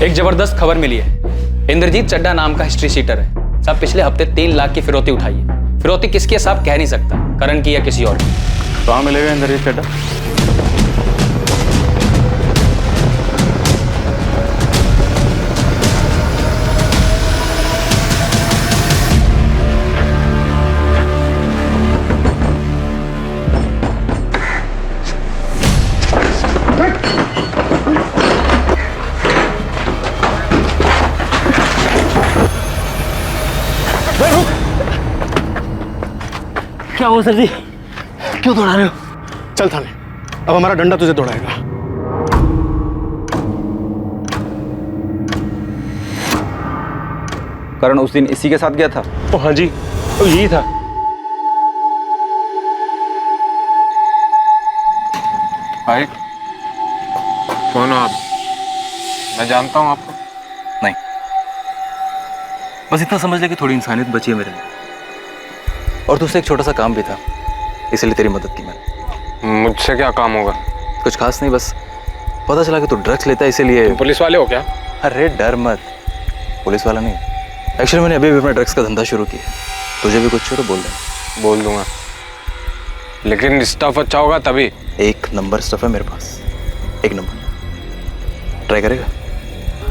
एक जबरदस्त खबर मिली है। इंद्रजीत चड्डा नाम का हिस्ट्री शीटर है साहब, पिछले हफ्ते 3 लाख की फिरौती उठाई है। फिरौती किसकी है साहब कह नहीं सकता, करण की या किसी और की। कहाँ मिलेगा इंद्रजीत चड्डा? क्या हुआ सर जी, क्यों दौड़ा रहे हो? चल थाने, अब हमारा डंडा तुझे दौड़ाएगा। करण उस दिन इसी के साथ गया था? ओ हाँ जी, तो यही था। भाई कौन हो आप? मैं जानता हूँ आपको। नहीं, बस इतना समझ ले कि थोड़ी इंसानियत बची है मेरे में, और तुझसे एक छोटा सा काम भी था, इसलिए तेरी मदद की मैंने। मुझसे क्या काम होगा? कुछ खास नहीं, बस पता चला कि तू ड्रग्स लेता है, इसीलिए। तुम पुलिस वाले हो क्या? अरे डर मत, पुलिस वाला नहीं। एक्चुअली मैंने अभी अपना ड्रग्स का धंधा शुरू किया, तुझे भी कुछ हो तो बोल दे। बोल दूंगा, लेकिन स्टफ अच्छा होगा तभी। 1 नंबर स्टफ है मेरे पास, 1 नंबर। ट्राई करेगा?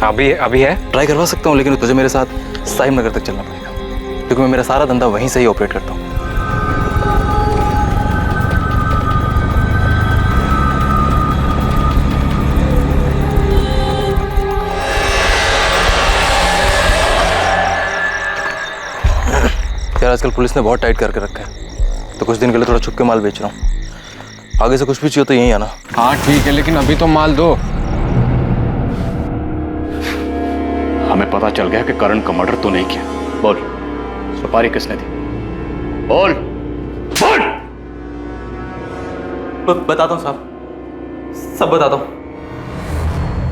अभी है? ट्राई करवा सकता हूँ, लेकिन तुझे मेरे साथ साहिब नगर तक चलना पड़ेगा, क्योंकि मैं मेरा सारा धंधा वहीं से ही ऑपरेट करता हूँ। यार आजकल पुलिस ने बहुत टाइट करके रखा है, तो कुछ दिन के लिए थोड़ा छुप के माल बेच रहा हूँ। आगे से कुछ भी चाहिए तो यहीं आना। हाँ ठीक है, लेकिन अभी तो माल दो। हमें पता चल गया कि करण का मर्डर तो नहीं किया। बोल, सुपारी किसने दी? बोल बोल। बताता हूँ साहब, सब बताता हूँ।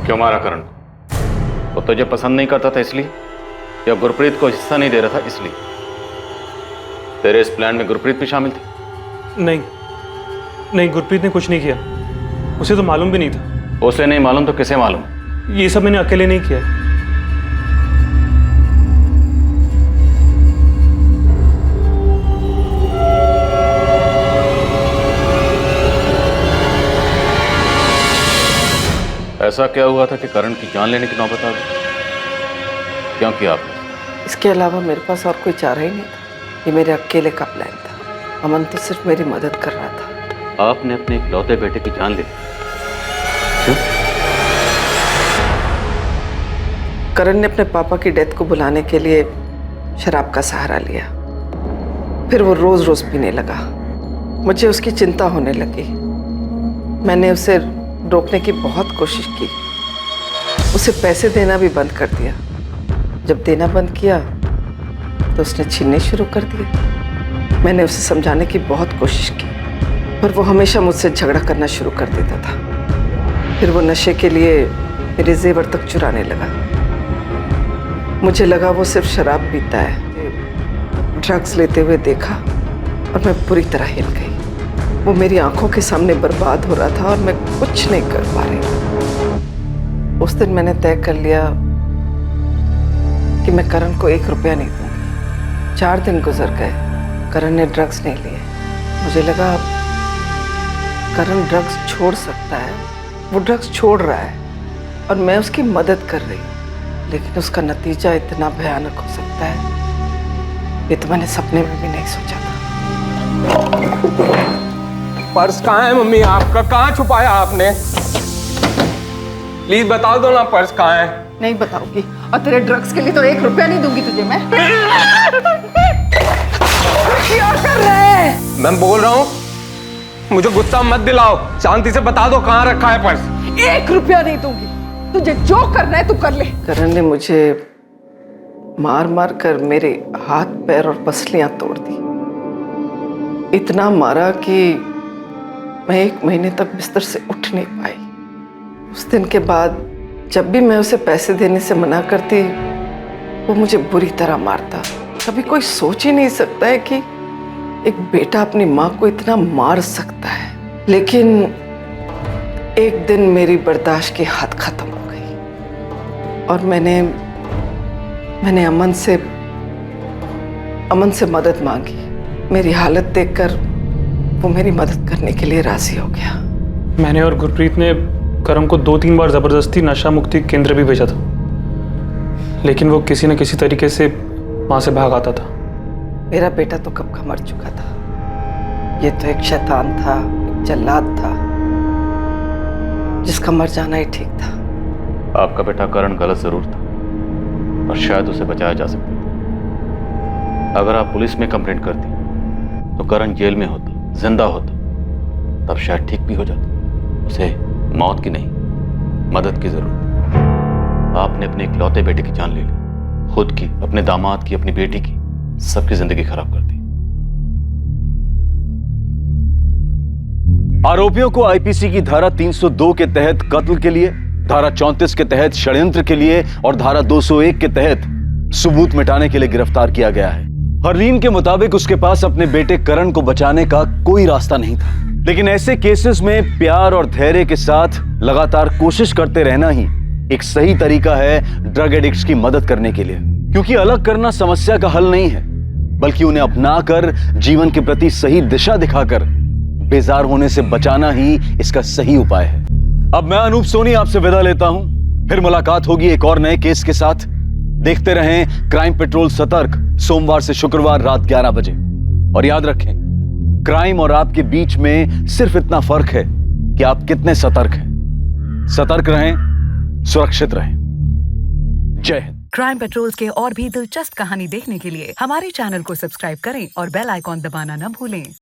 क्यों मारा करण? वो तुझे पसंद नहीं करता था इसलिए, या गुरप्रीत को हिस्सा नहीं दे रहा था इसलिए? तेरे इस प्लान में गुरप्रीत भी शामिल थी? नहीं, गुरप्रीत ने कुछ नहीं किया, उसे तो मालूम भी नहीं था। उसे नहीं मालूम तो किसे मालूम? ये सब मैंने अकेले नहीं किया। ऐसा क्या हुआ था कि करण की जान लेने की नौबत आ गई? क्यों किया आपने? इसके अलावा मेरे पास और कोई चारा ही नहीं था। ये मेरे अकेले का प्लान था। अमन तो सिर्फ मेरी मदद कर रहा था। आपने अपने इकलौते बेटे की जान ली? क्यों? करण ने अपने पापा की डेथ को बुलाने के लिए शराब का सहारा लिया। फिर वो रोज रोज पीने लगा। मुझे उसकी चिंता होने लगी। मैंने उसे रोकने की बहुत कोशिश की। उसे पैसे देना भी बंद कर दिया। जब देना बंद किया तो उसने छीनने शुरू कर दिए। मैंने उसे समझाने की बहुत कोशिश की, पर वो हमेशा मुझसे झगड़ा करना शुरू कर देता था। फिर वो नशे के लिए मेरे जेवर तक चुराने लगा। मुझे लगा वो सिर्फ शराब पीता है। ड्रग्स लेते हुए देखा और मैं पूरी तरह हिल गई। वो मेरी आंखों के सामने बर्बाद हो रहा था और मैं कुछ नहीं कर पा रही। उस दिन मैंने तय कर लिया कि मैं करण को 1 रुपया नहीं दूंगी। 4 दिन गुजर गए, करण ने ड्रग्स नहीं लिए। मुझे लगा करण ड्रग्स छोड़ सकता है। वो ड्रग्स छोड़ रहा है और मैं उसकी मदद कर रही हूँ, लेकिन उसका नतीजा इतना भयानक हो सकता है, ये तो मैंने सपने में भी नहीं सोचा था। पर्स कहाँ है मम्मी आपका? कहाँ छुपाया आपने? प्लीज बता दो ना, पर्स कहाँ है? नहीं बताऊंगी, और तेरे ड्रग्स के लिए तो 1 रुपया नहीं दूंगी तुझे मैं। क्या कर रहे हैं? मैं बोल रहा हूँ, मुझे गुस्सा मत दिलाओ, शांति से बता दो कहाँ रखा है पर्स। 1 रुपया नहीं दूंगी, तुझे जो करना है तू कर ले। करण ने मुझे मार मार कर मेरे हाथ पैर और पसलियां तोड़ दी। इतना मारा कि मैं 1 महीने तक बिस्तर से उठ नहीं पाई। उस दिन के बाद जब भी मैं उसे पैसे देने से मना करती, वो मुझे बुरी तरह मारता। कभी कोई सोच ही नहीं सकता है कि एक बेटा अपनी माँ को इतना मार सकता है। लेकिन एक दिन मेरी बर्दाश्त की हद खत्म हो गई। और मैंने अमन से मदद मांगी। मेरी हालत देखकर वो मेरी मदद करने के लिए राजी हो गया। मैंने और गुरप्रीत ने करम को 2-3 बार ज़बरदस्ती नशा मुक्ति केंद्र भी भेजा था, लेकिन वो किसी न किसी तरीके से वहाँ से भाग आता था। मेरा बेटा तो कब का मर चुका था। ये तो एक शैतान था, एक जल्लाद था, जिसका मर जाना ही ठीक था। आपका बेटा करण गलत जरूर था, और शायद उसे बचाया जा सकता था। अगर आप पुलिस में कंप्लेंट करती तो करण जेल में होता, जिंदा होता, तब शायद ठीक भी हो जाता। उसे मौत की नहीं, मदद की जरूरत है। आपने अपने इकलौते बेटे की जान ले ली, खुद की, अपने दामाद की, अपनी बेटी की, सबकी जिंदगी खराब कर दी। आरोपियों को आईपीसी की धारा 302 के तहत कत्ल के लिए, धारा 34 के तहत षड्यंत्र के लिए और धारा 201 के तहत सबूत मिटाने के लिए गिरफ्तार किया गया है। हरलीन के मुताबिक उसके पास अपने बेटे करण को बचाने का कोई रास्ता नहीं था, लेकिन ऐसे केसेस में प्यार और धैर्य के साथ लगातार कोशिश करते रहना ही एक सही तरीका है ड्रग एडिक्ट्स की मदद करने के लिए। क्योंकि अलग करना समस्या का हल नहीं है, बल्कि उन्हें अपनाकर जीवन के प्रति सही दिशा दिखाकर बेजार होने से बचाना ही इसका सही उपाय है। अब मैं अनूप सोनी आपसे विदा लेता हूं, फिर मुलाकात होगी एक और नए केस के साथ। देखते रहें क्राइम पेट्रोल सतर्क, सोमवार से शुक्रवार रात 11 बजे। और याद रखें, क्राइम और आपके बीच में सिर्फ इतना फर्क है कि आप कितने सतर्क हैं। सतर्क रहें, सुरक्षित रहें। जय हिंद। क्राइम पेट्रोल्स के और भी दिलचस्प कहानी देखने के लिए हमारे चैनल को सब्सक्राइब करें और बेल आइकॉन दबाना न भूलें।